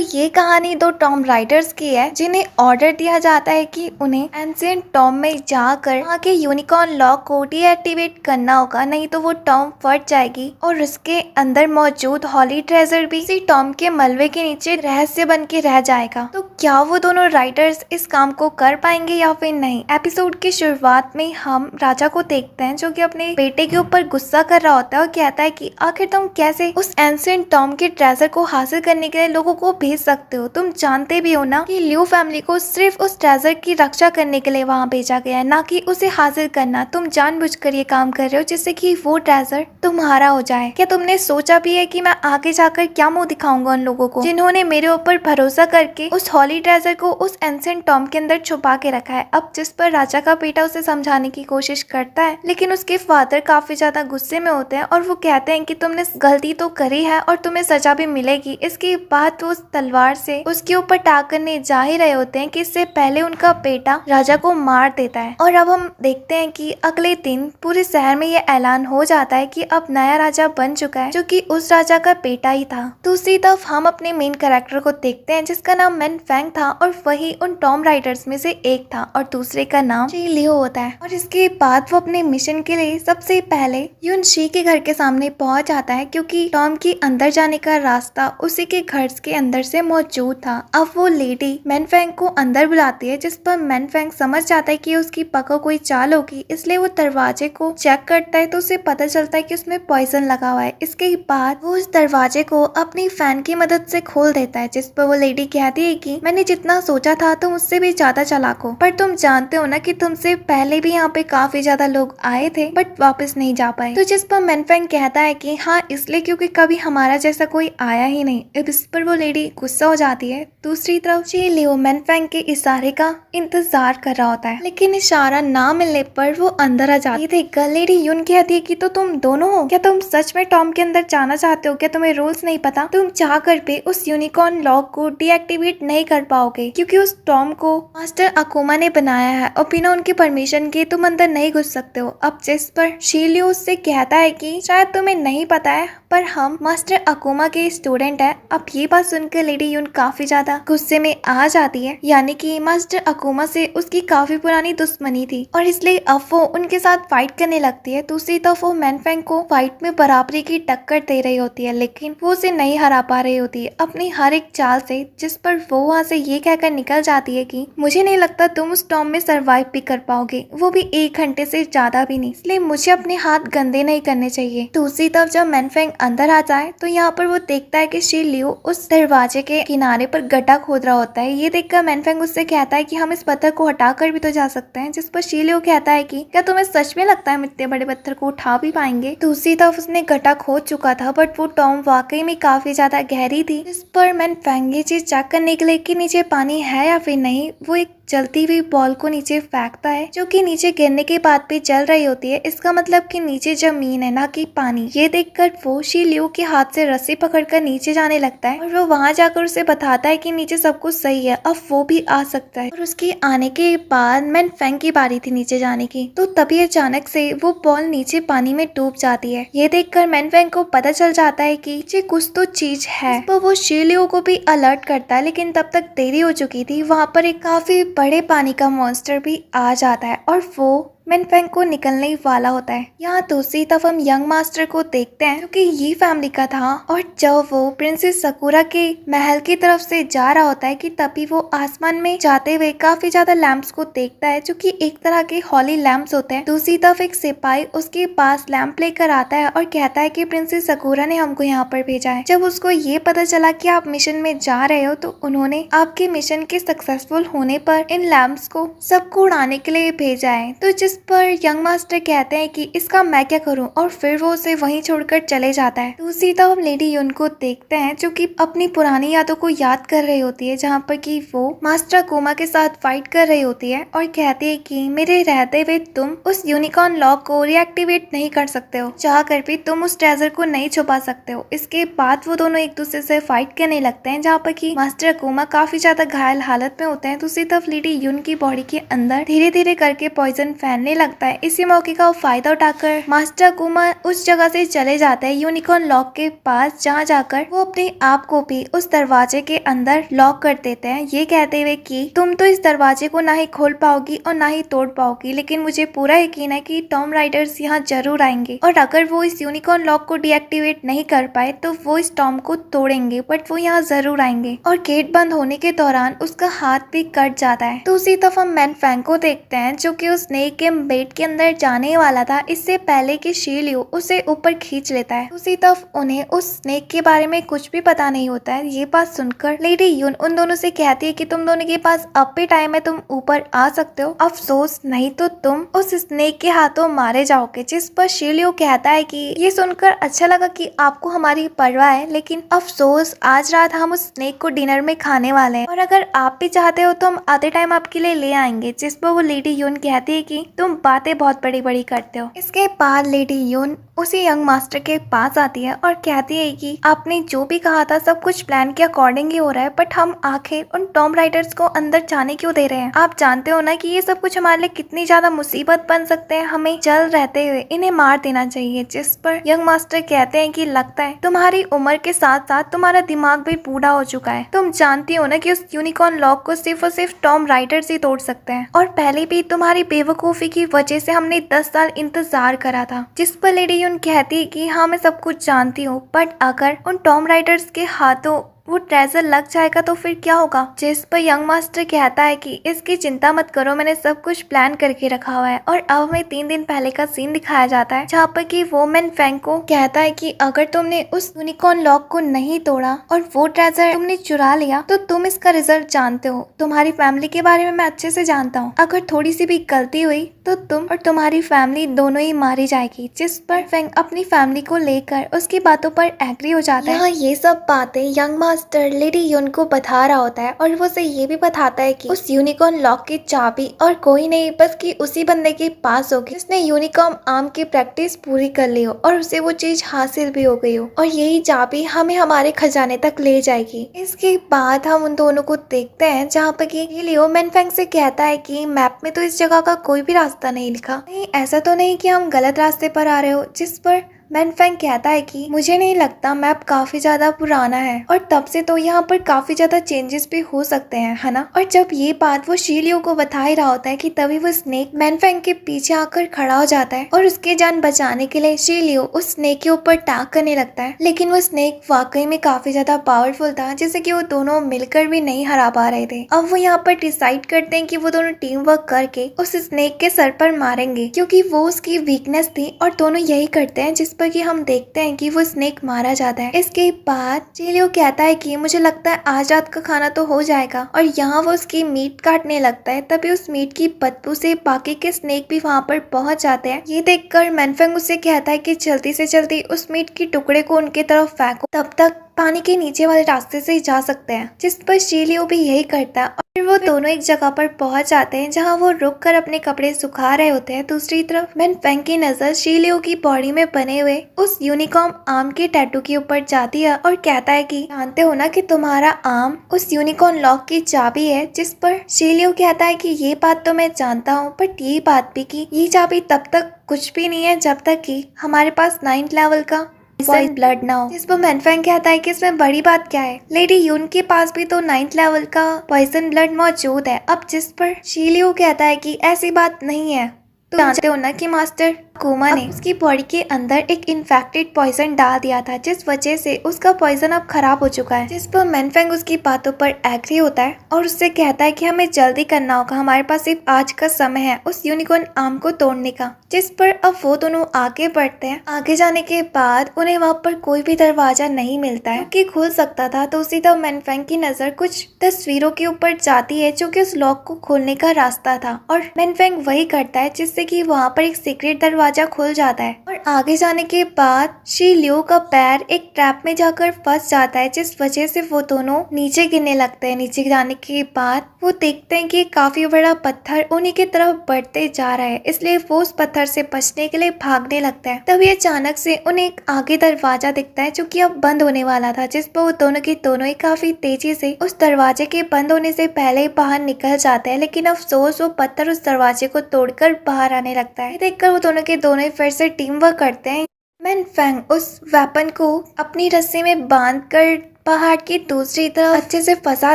ये कहानी दो टॉम राइडर्स की है जिन्हें ऑर्डर दिया जाता है कि उन्हें एंशिएंट टॉम में जाकर वहाँ के यूनिकॉर्न लॉक को डीएक्टिवेट करना होगा, नहीं तो वो टॉम फट जाएगी और उसके अंदर मौजूद हॉली ट्रेजर भी इसी टॉम के मलबे के नीचे रहस्य बन के रह जाएगा। तो क्या वो दोनों राइडर्स इस काम को कर पाएंगे या फिर नहीं? एपिसोड की शुरुआत में हम राजा को देखते हैं जो कि अपने बेटे के ऊपर गुस्सा कर रहा होता है और कहता है कि आखिर तुम कैसे उस एंशिएंट टॉम के ट्रेजर को हासिल करने के लिए लोगों को भेज सकते हो? तुम जानते भी हो ना कि लियो फैमिली को सिर्फ उस ट्रेजर की रक्षा करने के लिए वहाँ भेजा गया है, ना कि उसे हासिल करना। तुम जानबूझकर ये काम कर रहे हो जिससे कि वो ट्रेजर तुम्हारा हो जाए। क्या तुमने सोचा भी है कि मैं आगे जाकर क्या मुंह दिखाऊंगा उन लोगों को जिन्होंने मेरे ऊपर भरोसा करके उस हॉली ट्रेजर को उस एंशिएंट टॉम के अंदर छुपा के रखा है? अब जिस पर राजा का बेटा उसे समझाने की कोशिश करता है, लेकिन उसके फादर काफी ज्यादा गुस्से में होते हैं और वो कहते हैं कि तुमने गलती तो करी है और तुम्हें सजा भी मिलेगी। इसके बाद वो तलवार से उसके ऊपर टाक करने जा ही रहे होते हैं कि इससे पहले उनका बेटा राजा को मार देता है। और अब हम देखते हैं कि अगले दिन पूरे शहर में ये ऐलान हो जाता है कि अब नया राजा बन चुका है जो कि उस राजा का बेटा ही था। दूसरी तरफ हम अपने मेन कैरेक्टर को देखते हैं जिसका नाम मैन फेंग था और वही उन टॉम राइडर्स में से एक था और दूसरे का नाम शी लियो होता है। और इसके बाद वो अपने मिशन के लिए सबसे पहले यून शी के घर के सामने पहुंच जाता है क्योंकि टॉम के अंदर जाने का रास्ता उसी के घर के अंदर से मौजूद था। अब वो लेडी मैन फेंग को अंदर बुलाती है जिस पर मैन फेंग समझ जाता है कि उसकी पक्का कोई चाल होगी, इसलिए वो दरवाजे को चेक करता है तो उसे पता चलता है कि उसमें पॉइजन लगा हुआ है। इसके बाद वो उस दरवाजे को अपनी फैन की मदद से खोल देता है जिस पर वो लेडी कहती है कि मैंने जितना सोचा था तुम उससे भी ज्यादा चालाक हो, पर तुम जानते हो ना कि तुमसे पहले भी यहाँ पे काफी ज्यादा लोग आए थे बट वापस नहीं जा पाए। तो जिस पर मैन फेंग कहता है कि हाँ इसलिए क्योंकि कभी हमारा जैसा कोई आया ही नहीं। इस पर वो लेडी गुस्सा हो जाती है। दूसरी तरफ शी लियो मैन फेंग के इशारे का इंतजार कर रहा होता है, लेकिन इशारा ना मिलने पर वो अंदर आ जाती है। देखकर लेडी यून कहती है कि तो तुम दोनों हो क्या? तुम सच में टॉम के अंदर जाना चाहते हो क्या? तुम्हें रूल्स नहीं पता? तुम चाह कर भी उस यूनिकॉर्न लॉक को डीएक्टिवेट नहीं कर पाओगे क्योंकि उस टॉम को मास्टर अकुमा ने बनाया है और बिना उनकी परमिशन के तुम अंदर नहीं घुस सकते हो। अब जिस पर शी लियो उससे कहता है कि शायद तुम्हें नहीं पता है पर हम मास्टर अकुमा के स्टूडेंट है। अब ये बात सुनकर लेडी यून काफी ज्यादा गुस्से में आ जाती है, यानी कि मास्टर अकुमा से उसकी काफी पुरानी दुश्मनी थी और इसलिए अब वो उनके साथ फाइट करने लगती है। दूसरी तरफ वो मैन फेंग को फाइट में बराबरी की टक्कर दे रही होती है, लेकिन वो उसे नहीं हरा पा रही होती है अपनी हर एक चाल से, जिस पर वो वहाँ से ये कहकर निकल जाती है कि मुझे नहीं लगता तुम उस टॉम में सरवाइव भी कर पाओगे, वो भी 1 घंटे से ज्यादा भी नहीं, इसलिए मुझे अपने हाथ गंदे नहीं करने चाहिए। दूसरी तरफ जब मैन फेंग अंदर आ जाए तो यहाँ पर वो देखता है कि शी लियो उस दरवाजे के किनारे पर गड्ढा खोद रहा होता है। ये देखकर मैन फेंग उससे कहता है कि हम इस पत्थर को हटा कर भी तो जा सकते हैं, जिस पर शी लियो कहता है कि क्या तुम्हें सच में लगता है हम इतने बड़े पत्थर को उठा भी पाएंगे? दूसरी तरफ उसने गड्ढा खोद चुका था बट वो टॉम वाकई में काफी ज्यादा गहरी थी। इस पर मैन फेंग ये चीज चेक करने के लिए कि नीचे पानी है या फिर नहीं, वो एक जलती हुई बॉल को नीचे फेंकता है जो कि नीचे गिरने के बाद भी जल रही होती है। इसका मतलब कि नीचे जमीन है ना कि पानी। ये देखकर वो शी लियो के हाथ से रस्सी पकड़कर नीचे जाने लगता है और वो वहां जाकर उसे बताता है कि नीचे सब कुछ सही है, अब वो भी आ सकता है। और उसके आने के बाद मैन फेंग की बारी थी नीचे जाने की, तो तभी अचानक से वो बॉल नीचे पानी में डूब जाती है। ये देखकर मैन फेंग को पता चल जाता है कि ये कुछ तो चीज है। तो वो शी लियो को भी अलर्ट करता है, लेकिन तब तक देरी हो चुकी थी। वहाँ पर एक काफी बड़े पानी का मॉन्स्टर भी आ जाता है और वो मैन फेंग को निकलने वाला होता है। यहाँ दूसरी तरफ हम यंग मास्टर को देखते हैं जो कि ये फैमिली का था और जब वो प्रिंसेस सकुरा के महल की तरफ से जा रहा होता है कि तभी वो आसमान में जाते हुए काफी ज्यादा लैंप्स को देखता है जो कि एक तरह के हॉली लैंप्स होते हैं। दूसरी तरफ एक सिपाही उसके पास लैंप लेकर आता है और कहता है कि प्रिंसेस सकुरा ने हमको यहाँ पर भेजा है। जब उसको ये पता चला कि आप मिशन में जा रहे हो तो उन्होंने आपके मिशन के सक्सेसफुल होने पर इन लैंप्स को सबको उड़ाने के लिए भेजा है। तो जिस पर यंग मास्टर कहते हैं कि इसका मैं क्या करूं और फिर वो उसे वहीं छोड़कर चले जाता है। दूसरी तरफ हम लेडी यून को देखते हैं जो कि अपनी पुरानी यादों को याद कर रही होती है, जहाँ पर कि वो मास्टर अकुमा के साथ फाइट कर रही होती है और कहती है कि मेरे रहते हुए तुम उस यूनिकॉर्न लॉक को रिएक्टिवेट नहीं कर सकते हो, चाह कर भी तुम उस ट्रेजर को नहीं छुपा सकते हो। इसके बाद वो दोनों एक दूसरे से फाइट करने लगते हैं, जहाँ पर कि मास्टर अकुमा काफी ज्यादा घायल हालत में होते हैं। दूसरी तरफ लेडी यून की बॉडी के अंदर धीरे धीरे करके पॉइजन फैलने करने लगता है। इसी मौके का फायदा उठाकर मास्टर अकुमा उस जगह से चले जाता है यूनिकॉर्न लॉक के पास, जहाँ जाकर वो अपने आप को भी उस दरवाजे के अंदर लॉक कर देते हैं, ये कहते हुए कि तुम तो इस दरवाजे को ना ही खोल पाओगी और ना ही तोड़ पाओगी, लेकिन मुझे पूरा यकीन है कि टॉम राइडर्स यहाँ जरूर आएंगे और अगर वो इस यूनिकॉर्न लॉक को डीएक्टिवेट नहीं कर पाए तो वो इस टॉम को तोड़ेंगे, बट वो यहाँ जरूर आएंगे। और गेट बंद होने के दौरान उसका हाथ भी कट जाता है। तो उसी तरफ हम मैन फैंग को देखते हैं, जो कि उस स्नेक के बेट के अंदर जाने वाला था इससे पहले कि शीलियो उसे ऊपर खींच लेता है। उसी तरफ उन्हें उस स्नेक के बारे में कुछ भी पता नहीं होता है। ये बात सुनकर लेडी यून उन दोनों से कहती है कि तुम दोनों के पास अब भी टाइम है, तुम ऊपर आ सकते हो, अफसोस नहीं तो तुम उस स्नेक के हाथों मारे जाओगे। जिस पर शीलियो कहता है कि ये सुनकर अच्छा लगा कि आपको हमारी परवाह है, लेकिन अफसोस आज रात हम उस स्नेक को डिनर में खाने वाले हैं और अगर आप भी चाहते हो तो हम आधे टाइम आपके लिए ले आएंगे। जिस पर वो लेडी यून कहती है कि तुम बातें बहुत बड़ी बड़ी करते हो। इसके बाद लेडी यून उसी यंग मास्टर के पास आती है और कहती है कि आपने जो भी कहा था सब कुछ प्लान के अकॉर्डिंग ही हो रहा है, बट हम आखिर उन टॉम राइडर्स को अंदर जाने क्यों दे रहे हैं? आप जानते हो ना कि ये सब कुछ हमारे लिए कितनी ज्यादा मुसीबत बन सकते हैं, हमें जल रहते हुए इन्हें मार देना चाहिए। जिस पर यंग मास्टर कहते हैं कि लगता है तुम्हारी उम्र के साथ साथ तुम्हारा दिमाग भी बूढ़ा हो चुका है। तुम जानती हो ना कि उस यूनिकॉर्न लॉक को सिर्फ और सिर्फ टॉम राइडर्स ही तोड़ सकते हैं और पहले भी तुम्हारी बेवकूफी की वजह से हमने 10 साल इंतजार करा था। जिस पर लेडी यून कहती है कि हाँ मैं सब कुछ जानती हूँ, बट अगर उन टॉम राइडर्स के हाथों वो ट्रेजर लग जाएगा तो फिर क्या होगा? जिस पर यंग मास्टर कहता है कि इसकी चिंता मत करो, मैंने सब कुछ प्लान करके रखा हुआ है। और अब हमें 3 दिन पहले का सीन दिखाया जाता है, जहाँ पर कि वो मैन फैंग को कहता है कि अगर तुमने उस यूनिकॉर्न लॉक को नहीं तोड़ा और वो ट्रेजर तुमने चुरा लिया तो तुम इसका रिजल्ट जानते हो। तुम्हारी फैमिली के बारे में मैं अच्छे से जानता हूँ, अगर थोड़ी सी भी गलती हुई तो तुम और तुम्हारी फैमिली दोनों ही मारी जाएगी। जिस पर फैंग अपनी फैमिली को लेकर उसकी बातों पर एग्री हो जाता है। ये सब बातें यंग मास्टर लेडी यून को बता रहा होता है और वो उसे ये भी बताता है कि उस यूनिकॉर्न लॉक की चाबी और कोई नहीं बस कि उसी बंदे के पास होगी जिसने यूनिकॉर्न आर्म की प्रैक्टिस पूरी कर ली हो और उसे वो चीज हासिल भी हो गई हो और यही चाबी हमें हमारे खजाने तक ले जाएगी। इसके बाद हम उन दोनों को देखते हैं, जहाँ पर कि लियो मैनफेंग से कहता है कि मैप में तो इस जगह का कोई भी रास्ता नहीं लिखा, नहीं ऐसा तो नहीं कि हम गलत रास्ते पर आ रहे हो। जिस पर मैनफेंग कहता है कि मुझे नहीं लगता, मैप काफी ज्यादा पुराना है और तब से तो यहाँ पर काफी ज्यादा चेंजेस भी हो सकते हैं, है ना। और जब ये बात वो शीलियो को बता ही रहा होता है कि तभी वो स्नेक मैनफेंग के पीछे आकर खड़ा हो जाता है और उसकी जान बचाने के लिए शीलियो उस स्नेक के ऊपर अटैक करने लगता है। लेकिन वो स्नेक वाकई में काफी ज्यादा पावरफुल था, जिससे कि वो दोनों मिलकर भी नहीं हरा पा रहे थे। अब वो यहाँ पर डिसाइड करते हैं कि वो दोनों टीम वर्क करके उस स्नेक के सर पर मारेंगे, क्योंकि वो उसकी वीकनेस थी और दोनों यही करते हैं। जिस पर कि हम देखते हैं कि वो स्नेक मारा जाता है। इसके बाद शीलियो कहता है कि मुझे लगता है आज रात का खाना तो हो जाएगा और यहाँ वो उसकी मीट काटने लगता है। तभी उस मीट की बदबू से बाकी के स्नेक भी वहाँ पर पहुंच जाते हैं। ये देखकर मैनफेंग उससे कहता है कि जल्दी से जल्दी उस मीट के टुकड़े को उनके तरफ फेंको, तब तक पानी के नीचे वाले रास्ते से जा सकते हैं। जिस पर शीलियो भी यही करता है और फिर वो दोनों एक जगह पर पहुंच जाते हैं, जहां वो रुक कर अपने कपड़े सुखा रहे होते हैं। दूसरी तरफ मैनफेंग की नजर शीलियो की बॉडी में बने हुए उस यूनिकॉर्न आर्म के टैटू के ऊपर जाती है और कहता है कि जानते हो ना कि तुम्हारा आर्म उस यूनिकॉर्न लॉक की चाबी है। जिस पर शीलियो कहता है कि ये बात तो मैं जानता हूँ, बट ये बात भी कि ये चाबी तब तक कुछ भी नहीं है जब तक कि हमारे पास 9th लेवल का पॉइजन ब्लड ना हो। इस पर मैनफेंग कहता है कि इसमें बड़ी बात क्या है, लेडी यून के पास भी तो 9th लेवल का पॉइजन ब्लड मौजूद है। अब जिस पर शीलियो कहता है कि ऐसी बात नहीं है, तो जानते हो ना कि मास्टर अकुमा ने उसकी बॉडी के अंदर एक इन्फेक्टेड पॉइजन डाल दिया था, जिस वजह से उसका पॉइजन अब खराब हो चुका है। जिस पर मैनफेंग उसकी बातों पर एग्री होता है और उससे कहता है कि हमें जल्दी करना होगा, हमारे पास सिर्फ आज का समय है उस यूनिकॉर्न आर्म को तोड़ने का। जिस पर अब वो दोनों आगे बढ़ते हैं। आगे जाने के बाद उन्हें वहाँ पर कोई भी दरवाजा नहीं मिलता है कि खुल सकता था। तो उसी तरह मैनफेंग की नजर कुछ तस्वीरों के ऊपर जाती है जो कि उस लॉक को खोलने का रास्ता था और मैनफेंग वही करता है, जिससे कि वहाँ पर एक सीक्रेट दरवाजा दरवाजा खुल जाता है और आगे जाने के बाद शी लियो का पैर एक ट्रैप में जाकर फंस जाता है, जिस वजह से वो दोनों नीचे गिरने लगते हैं। नीचे जाने के बाद वो देखते हैं कि काफी बड़ा पत्थर उन्हीं की तरफ बढ़ते जा रहा है, इसलिए वो उस पत्थर से बचने के लिए भागने लगता है। तभी अचानक से उन्हें एक आगे दरवाजा दिखता है जो कि अब बंद होने वाला था, जिस पर वो दोनों के दोनों ही काफी तेजी से उस दरवाजे के बंद होने से पहले ही बाहर निकल जाते हैं। लेकिन अफसोस वो पत्थर उस दरवाजे को तोड़कर बाहर आने लगता है। देखकर वो दोनों के दोनों ही फिर से टीम वर्क करते हैं। मैन फेंग उस वेपन को अपनी रस्सी में बांधकर पहाड़ की दूसरी तरफ अच्छे से फंसा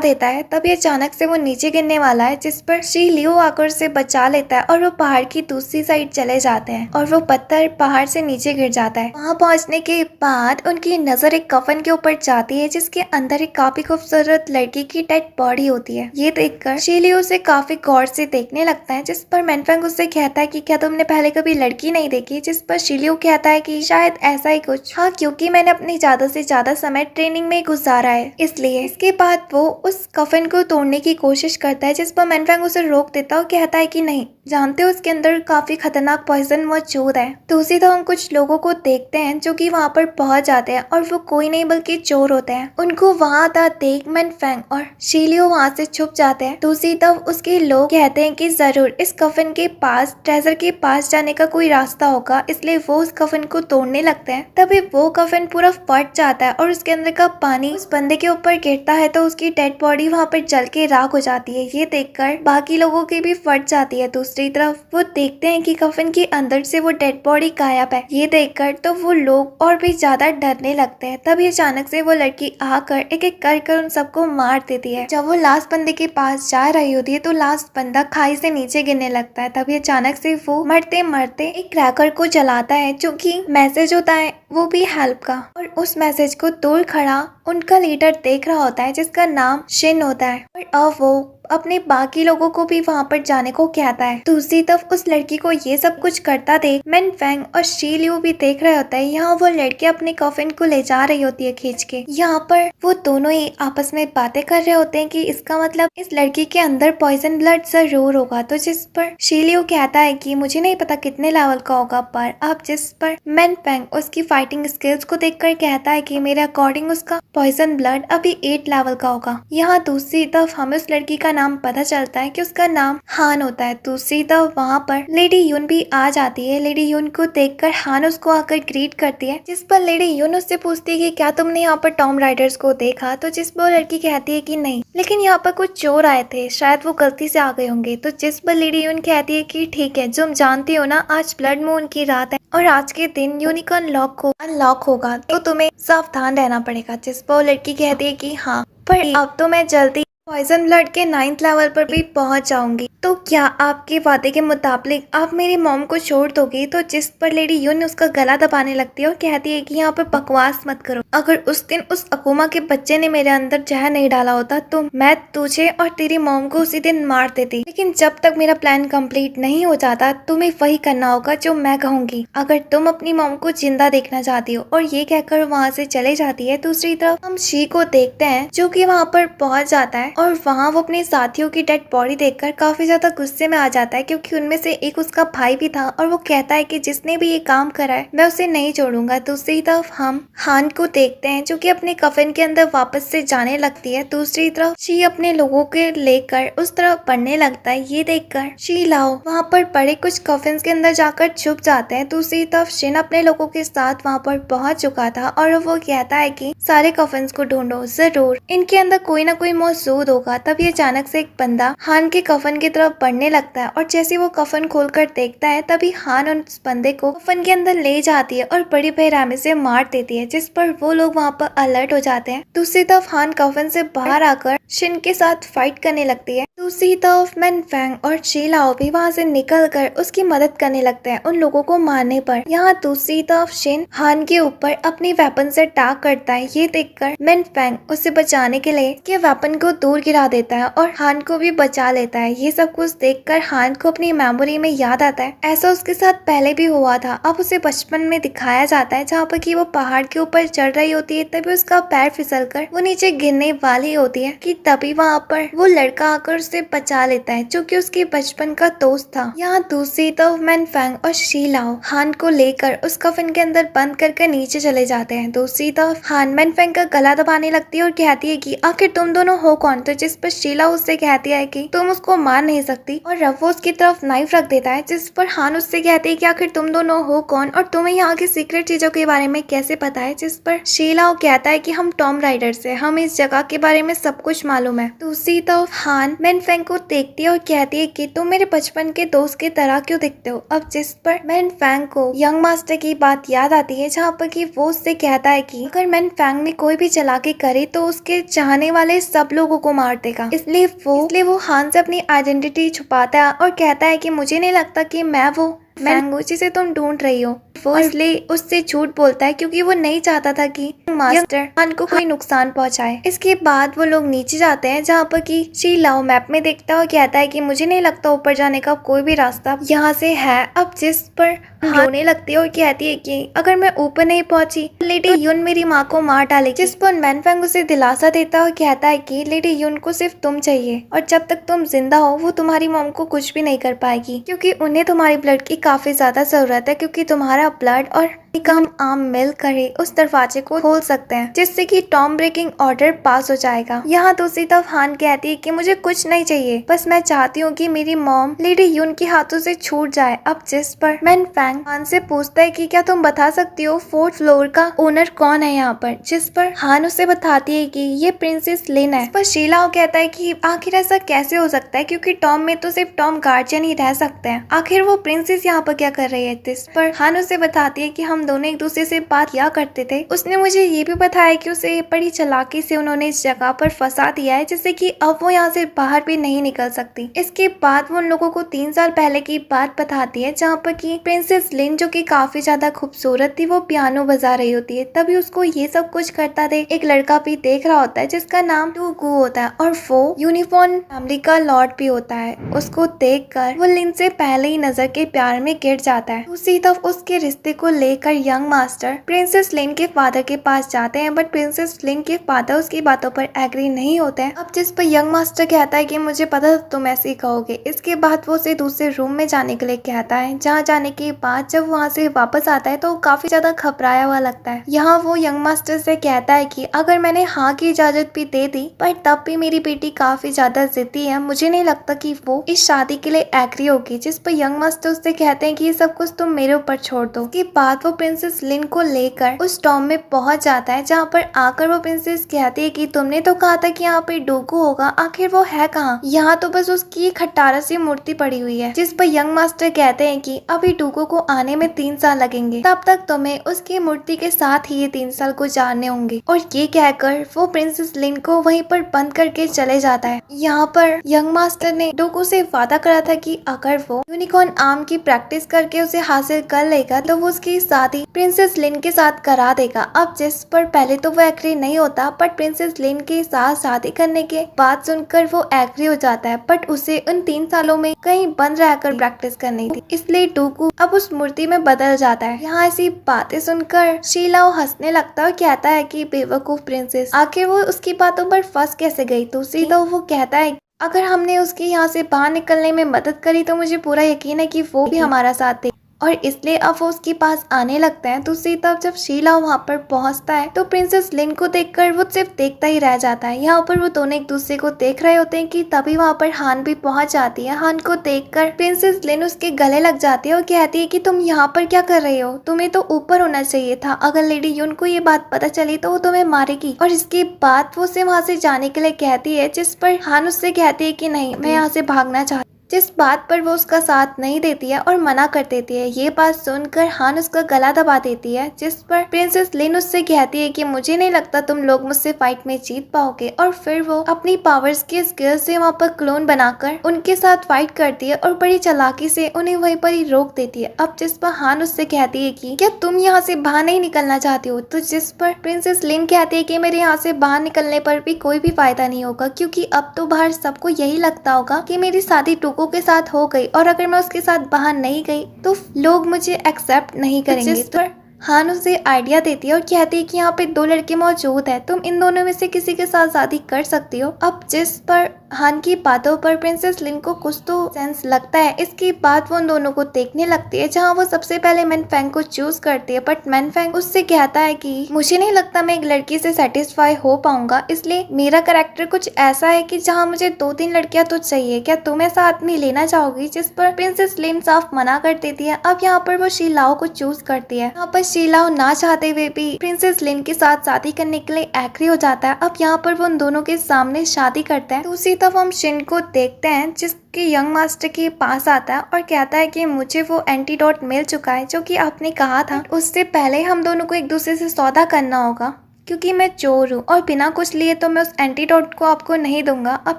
देता है। तभी अचानक से वो नीचे गिरने वाला है, जिस पर शी लियो आकर उसे बचा लेता है और वो पहाड़ की दूसरी साइड चले जाते हैं और वो पत्थर पहाड़ से नीचे गिर जाता है। वहां पहुंचने के बाद उनकी नजर एक कफन के ऊपर जाती है, जिसके अंदर एक काफी खूबसूरत लड़की की डेड बॉडी होती है। ये देखकर शी लियो उसे काफी गौर से देखने लगता है, जिस पर मैनफेंग उससे कहता है कि क्या तुमने पहले कभी लड़की नहीं देखी? जिस पर शी लियो कहता है कि शायद ऐसा ही कुछ। हाँ, क्योंकि मैंने अपनी ज्यादा से ज्यादा समय ट्रेनिंग में गुजारा है, इसलिए। इसके बाद वो उस कफन को तोड़ने की कोशिश करता है, जिस पर मैनफेंग उसे रोक देता है और कहता है कि नहीं, जानते हो उसके अंदर काफी खतरनाक पॉइजन मौजूद है। दूसरी तरफ हम कुछ लोगों को देखते हैं जो कि वहाँ पर पहुंच जाते हैं और वो कोई नहीं बल्कि चोर होते हैं। उनको वहाँ आता देख मैनफेंग और शी लियो वहाँ से छुप जाते हैं। दूसरी तरफ उसके लोग कहते हैं कि जरूर इस कफन के पास, ट्रेजर के पास जाने का कोई रास्ता होगा, इसलिए वो उस कफन को तोड़ने लगते हैं। तभी वो कफन पूरा फट जाता है और उसके अंदर का पानी उस बंदे के ऊपर गिरता है, तो उसकी डेड बॉडी वहाँ पर जल के राख हो जाती है। ये देखकर बाकी लोगों की भी फट जाती है। दूसरी तरफ वो देखते हैं कि कफन के अंदर से वो डेड बॉडी गायब है। ये देखकर तो वो लोग और भी ज्यादा डरने लगते हैं। तभी अचानक से वो लड़की आकर एक एक कर उन सबको मार देती है। जब वो लास्ट बंदे के पास जा रही होती है तो लास्ट बंदा खाई से नीचे गिरने लगता है। तभी अचानक से वो मरते मरते एक क्रैकर को जलाता है, जो कि मैसेज होता है वो भी हेल्प का, और उस मैसेज को दूर खड़ा उनका लीडर देख रहा होता है, जिसका नाम शिन होता है। और अब वो अपने बाकी लोगों को भी वहाँ पर जाने को कहता है। दूसरी तरफ उस लड़की को ये सब कुछ करता देख मैन फेंग और शी लियो भी देख रहे होता है। यहाँ वो लड़की अपने कॉफिन को ले जा रही होती है खींच के। यहाँ पर वो दोनों ही आपस में बातें कर रहे होते हैं कि इसका मतलब इस लड़की के अंदर पॉइजन ब्लड जरूर होगा। तो जिस पर शी लियो कहता है कि मुझे नहीं पता कितने लेवल का होगा, पर अब जिस पर मैन फेंग उसकी फाइटिंग स्किल्स को देखकर कहता है कि मेरे अकॉर्डिंग उसका पॉइजन ब्लड अभी 8 लेवल का होगा। यहाँ दूसरी तरफ हमें उस लड़की का नाम पता चलता है कि उसका नाम हान होता है। दूसरी तरफ वहाँ पर लेडी यून भी आ जाती है। लेडी यून को देखकर हान उसको आकर ग्रीट करती है, जिस पर लेडी यून उससे पूछती है कि क्या तुमने यहाँ पर टॉम राइडर्स को देखा? तो जिस पर लड़की कहती है कि नहीं, लेकिन यहाँ पर कुछ चोर आए थे, शायद वो गलती से आ गए होंगे। तो जिस पर लेडी यून कहती है कि ठीक है, जो जानती हो ना, आज ब्लड मून की रात है और आज के दिन यूनिकॉर्न लॉक को अनलॉक होगा, तो तुम्हें सावधान रहना पड़ेगा। जिस पर लड़की कहती है कि हाँ, पर अब तो मैं जल्दी पॉइजन ब्लड के 9th लेवल पर भी पहुंच जाऊंगी, तो क्या आपके वादे के मुताबिक आप मेरी मॉम को छोड़ दोगी? तो जिस पर लेडी यून उसका गला दबाने लगती है और कहती है कि यहाँ पर बकवास मत करो। अगर उस दिन उस अकुमा के बच्चे ने मेरे अंदर जहर नहीं डाला होता तो मैं तुझे और तेरी मॉम को उसी दिन मार देती। लेकिन जब तक मेरा प्लान कंप्लीट नहीं हो जाता, तुम्हें वही करना होगा जो मैं कहूंगी, अगर तुम अपनी मॉम को जिंदा देखना चाहती हो। और ये कहकर वहाँ से चले जाती है। दूसरी तरफ हम शी को देखते हैं, जो कि वहाँ पर पहुंच जाता है और वहाँ वो अपने साथियों की डेड बॉडी देखकर काफी ज्यादा गुस्से में आ जाता है, क्योंकि उनमें से एक उसका भाई भी था और वो कहता है कि जिसने भी ये काम करा है मैं उसे नहीं छोड़ूंगा। दूसरी तरफ हम हान को देखते हैं, जो कि अपने कफन के अंदर वापस से जाने लगती है। दूसरी तरफ शी अपने लोगों के लेकर उस तरफ बढ़ने लगता है। ये देखकर शी लाओ वहाँ पर पड़े कुछ कफन के अंदर जाकर छुप जाते हैं। दूसरी तरफ शिन अपने लोगों के साथ वहाँ पर पहुंच चुका था और वो कहता है कि सारे कफन को ढूंढो, जरूर इनके अंदर कोई ना कोई मौजूद होगा। तभी अचानक से एक बंदा हान के कफन की तरफ बढ़ने लगता है और जैसे वो कफन खोलकर देखता है, तभी हान उस बंदे को कफन के अंदर ले जाती है और बड़ी बेरहमी से मार देती है, जिस पर वो लोग वहाँ पर अलर्ट हो जाते हैं। दूसरी तरफ हान कफन से बाहर आकर शिन के साथ फाइट करने लगती है। दूसरी तरफ मैन फेंग और शी लाओ भी वहाँ से निकलकर उसकी मदद करने लगते हैं उन लोगों को मारने पर। यहाँ दूसरी तरफ शिन हान के ऊपर अपनी वेपन से अटैक करता है। ये देखकर मैन फेंग उसे बचाने के लिए के वेपन को दूर दूर गिरा देता है और हान को भी बचा लेता है। ये सब कुछ देखकर हान को अपनी मेमोरी में याद आता है ऐसा उसके साथ पहले भी हुआ था। अब उसे बचपन में दिखाया जाता है जहाँ पर कि वो पहाड़ के ऊपर चढ़ रही होती है, तभी उसका पैर फिसल कर वो नीचे गिरने वाली होती है कि तभी वहाँ पर वो लड़का आकर उसे बचा लेता है जो कि उसके बचपन का दोस्त था। यहाँ दूसरी तरफ मैनफेंग और शीलाओ हान को लेकर उस कफन के अंदर बंद करके नीचे चले जाते हैं। दूसरी तरफ हान मैनफेंग का गला दबाने लगती है और कहती है कि आखिर तुम दोनों हो कौन, तो जिस पर शीला उससे कहती है कि तुम उसको मार नहीं सकती और रवो उसकी तरफ नाइफ रख देता है, जिस पर हान उससे कहती है कि आखिर तुम दोनों हो कौन और तुम्हें यहाँ की सीक्रेट चीजों के बारे में कैसे पता है, जिस पर शीला कहता है कि हम टॉम राइडर से, हम इस जगह के बारे में सब कुछ मालूम है। दूसरी तरफ हान मैनफेंग को देखती है और कहती है कि तुम मेरे बचपन के दोस्त की तरह क्यों दिखते हो। अब जिस पर मैनफेंग को यंग मास्टर की बात याद आती है जहाँ पर कि वो उससे कहता है कि अगर मैनफेंग ने कोई भी चालाकी करी तो उसके चाहने वाले सब लोगों को मार देगा। इसलिए वो हान से अपनी आइडेंटिटी छुपाता है और कहता है कि मुझे नहीं लगता कि मैं वो मैंगो जिसे तुम ढूंढ रही हो। वो इसलिए उससे झूठ बोलता है क्योंकि वो नहीं चाहता था कि मास्टर हान को कोई नुकसान पहुंचाए। इसके बाद वो लोग नीचे जाते हैं जहाँ पर कि शीलाओ मैप में देखता है और कहता है कि मुझे नहीं लगता ऊपर जाने का कोई भी रास्ता यहाँ से है। अब जिस पर रोने लगती है और कहती है कि अगर मैं ऊपर नहीं पहुंची लेडी युन मेरी माँ को मार डालेगी, जिस पर मैनफेंग उसे दिलासा देता है और कहता है कि लेडी युन को सिर्फ तुम चाहिए और जब तक तुम जिंदा हो वो तुम्हारी मॉम को कुछ भी नहीं कर पाएगी क्योंकि उन्हें तुम्हारी ब्लड की काफी ज्यादा जरूरत है, क्योंकि तुम्हारा ब्लड और हम आम मिलकर ही उस दरवाजे को खोल सकते हैं जिससे कि टॉम ब्रेकिंग ऑर्डर पास हो जाएगा। यहाँ दूसरी तरफ हान कहती है कि मुझे कुछ नहीं चाहिए, बस मैं चाहती हूँ कि मेरी मॉम लेडी यून के हाथों से छूट जाए। अब जिस पर मैनफेंग हान से पूछता है कि क्या तुम बता सकती हो 4th फ्लोर का ओनर कौन है यहाँ पर, जिस पर हान उसे बताती है कि ये प्रिंसेस लिन है। इस पर शीलाओ कहता है कि आखिर ऐसा कैसे हो सकता है क्योंकि टॉम में तो सिर्फ टॉम गार्जियन ही रह सकते हैं, आखिर वो प्रिंसेस यहाँ पर क्या कर रही है। जिस पर हान उसे बताती है कि हम दोनों एक दूसरे से बात किया करते थे। उसने मुझे ये भी बताया कि उसे बड़ी चालाकी से उन्होंने इस जगह पर फंसा दिया है जिससे कि अब वो यहाँ से बाहर भी नहीं निकल सकती। इसके बाद वो उन लोगों को 3 साल पहले की बात बताती है जहाँ पर कि प्रिंसेस लिन जो कि काफी ज्यादा खूबसूरत थी वो पियानो बजा रही होती है। तभी उसको ये सब कुछ करता देख एक लड़का भी देख रहा होता है जिसका नाम टूगू होता है और वो यूनिफॉर्म फैमिली का लॉर्ड भी होता है। उसको देख कर वो लिन से पहले ही नजर के प्यार में गिर जाता है। दूसरी तरफ उसके रिश्ते को लेकर यंग मास्टर प्रिंसेस लिन के फादर के पास जाते हैं, बट प्रिंसेस लिन के फादर उसकी बातों पर एग्री नहीं होते हैं। अब जिस पर यंग मास्टर कहता है कि मुझे पता था तुम ऐसे ही कहोगे। इसके बाद वो उसे दूसरे रूम में जाने के लिए कहता है, जहाँ जाने के बाद जब वहाँ से वापस आता है तो काफी ज्यादा घबराया हुआ लगता है। यहाँ वो यंग मास्टर से कहता है कि अगर मैंने हाँ की इजाजत भी दे दी पर तब भी मेरी बेटी काफी ज्यादा जिद्दी है, मुझे नहीं लगता कि वो इस शादी के लिए एग्री होगी। जिस पर यंग मास्टर उससे कहते हैं कि ये सब कुछ तुम मेरे ऊपर छोड़ दो। इसके बाद वो प्रिंसेस लिन को लेकर उस टॉम में पहुंच जाता है जहाँ पर आकर वो प्रिंसेस कहती है कि तुमने तो कहा था कि यहाँ पे डोगू होगा, आखिर वो है कहाँ। यहाँ तो बस उसकी खटारा सी मूर्ति पड़ी हुई है। जिस पर यंग मास्टर कहते हैं कि अभी डोगू को आने में 3 साल लगेंगे, तब तक तुम्हें उसकी मूर्ति के साथ ही ये 3 साल गुजारने होंगे। और ये कहकर वो प्रिंसेस लिन को वहीं पर बंद करके चले जाता है। यहाँ पर यंग मास्टर ने डोगू से वादा करा था कि अगर वो यूनिकॉर्न आर्म की प्रैक्टिस करके उसे हासिल कर लेगा तो वो उसकी शादी प्रिंसेस लिन के साथ करा देगा। अब जिस पर पहले तो वो एग्री नहीं होता, बट प्रिंसेस लिन के साथ शादी करने के बाद सुनकर वो एग्री हो जाता है, बट उसे उन 3 सालों में कहीं बंद रहकर प्रैक्टिस करनी थी, इसलिए डोगू अब उस मूर्ति में बदल जाता है। यहाँ ऐसी बातें सुनकर शीलाओ हंसने लगता है और कहता है कि बेवकूफ प्रिंसेस, आखिर वो उसकी बातों पर फंस कैसे गई। दूसरी तो वो कहता है अगर हमने उसकी यहाँ से बाहर निकलने में मदद करी तो मुझे पूरा यकीन है कि वो भी हमारा साथ दे, और इसलिए अब वो उसके पास आने लगता है। दूसरी तरफ जब शीला वहाँ पर पहुँचता है तो प्रिंसेस लिन को देखकर वो सिर्फ देखता ही रह जाता है। यहाँ पर वो दोनों एक दूसरे को देख रहे होते हैं कि तभी वहाँ पर हान भी पहुँच जाती है। हान को देखकर प्रिंसेस लिन उसके गले लग जाती है और कहती है कि तुम यहाँ पर क्या कर रहे हो, तुम्हें तो ऊपर होना चाहिए था, अगर लेडी यून को ये बात पता चली तो वो तुम्हें मारेगी। और इसके बाद वो उसे वहाँ से जाने के लिए कहती है, जिस पर हान उससे कहती है कि नहीं, मैं यहाँ से भागना चाहती। जिस बात पर वो उसका साथ नहीं देती है और मना कर देती है। ये बात सुनकर हान उसका गला दबा देती है, जिस पर प्रिंसेस लिन उससे कहती है कि मुझे नहीं लगता तुम लोग मुझसे फाइट में जीत पाओगे, और फिर वो अपनी पावर्स के स्किल से वहाँ पर क्लोन बनाकर उनके साथ फाइट करती है और बड़ी चालाकी से उन्हें वहीं पर ही रोक देती है। अब जिस पर हान उससे कहती है कि क्या तुम यहाँ से बाहर नहीं निकलना चाहती हो, तो जिस पर प्रिंसेस लिन कहती है कि मेरे यहाँ से बाहर निकलने पर भी कोई भी फायदा नहीं होगा, क्योंकि अब तो बाहर सबको यही लगता होगा कि मेरी शादी टुको के साथ हो गई, और अगर मैं उसके साथ बाहर नहीं गई तो लोग मुझे एक्सेप्ट नहीं करेंगे। जिस पर हान उसे आइडिया देती है और कहती है कि यहाँ पे 2 लड़के मौजूद है, तुम इन दोनों में से किसी के साथ शादी कर सकती हो। अब जिस पर हान की बातों पर प्रिंसेस लिन को कुछ तो सेंस लगता है। इसके बाद वो उन दोनों को देखने लगती है, जहाँ वो सबसे पहले मैनफेंग को चूज करती है, बट मैनफेंग उससे कहता है कि मुझे नहीं लगता मैं एक लड़की से सेटिस्फाई हो पाऊंगा, इसलिए मेरा कैरेक्टर कुछ ऐसा है कि जहाँ मुझे 2-3 लड़कियां तो चाहिए, क्या तुम ऐसा आदमी लेना चाहोगी। जिस पर प्रिंसेस लिन साफ मना कर देती है। अब यहाँ पर वो शीलाओ को चूज करती है। यहाँ पर शीलाओ ना चाहते हुए भी प्रिंसेस लिन के साथ शादी करने के लिए एग्री हो जाता है। अब यहाँ पर वो उन दोनों के सामने शादी करते हैं। दूसरी तरफ हम शिन को देखते हैं, जिसके यंग मास्टर के पास आता है और कहता है कि मुझे वो एंटीडोट मिल चुका है जो कि आपने कहा था। उससे पहले हम दोनों को एक दूसरे से सौदा करना होगा, क्योंकि मैं चोर हूँ और बिना कुछ लिए तो मैं उस एंटीडोट को आपको नहीं दूंगा। अब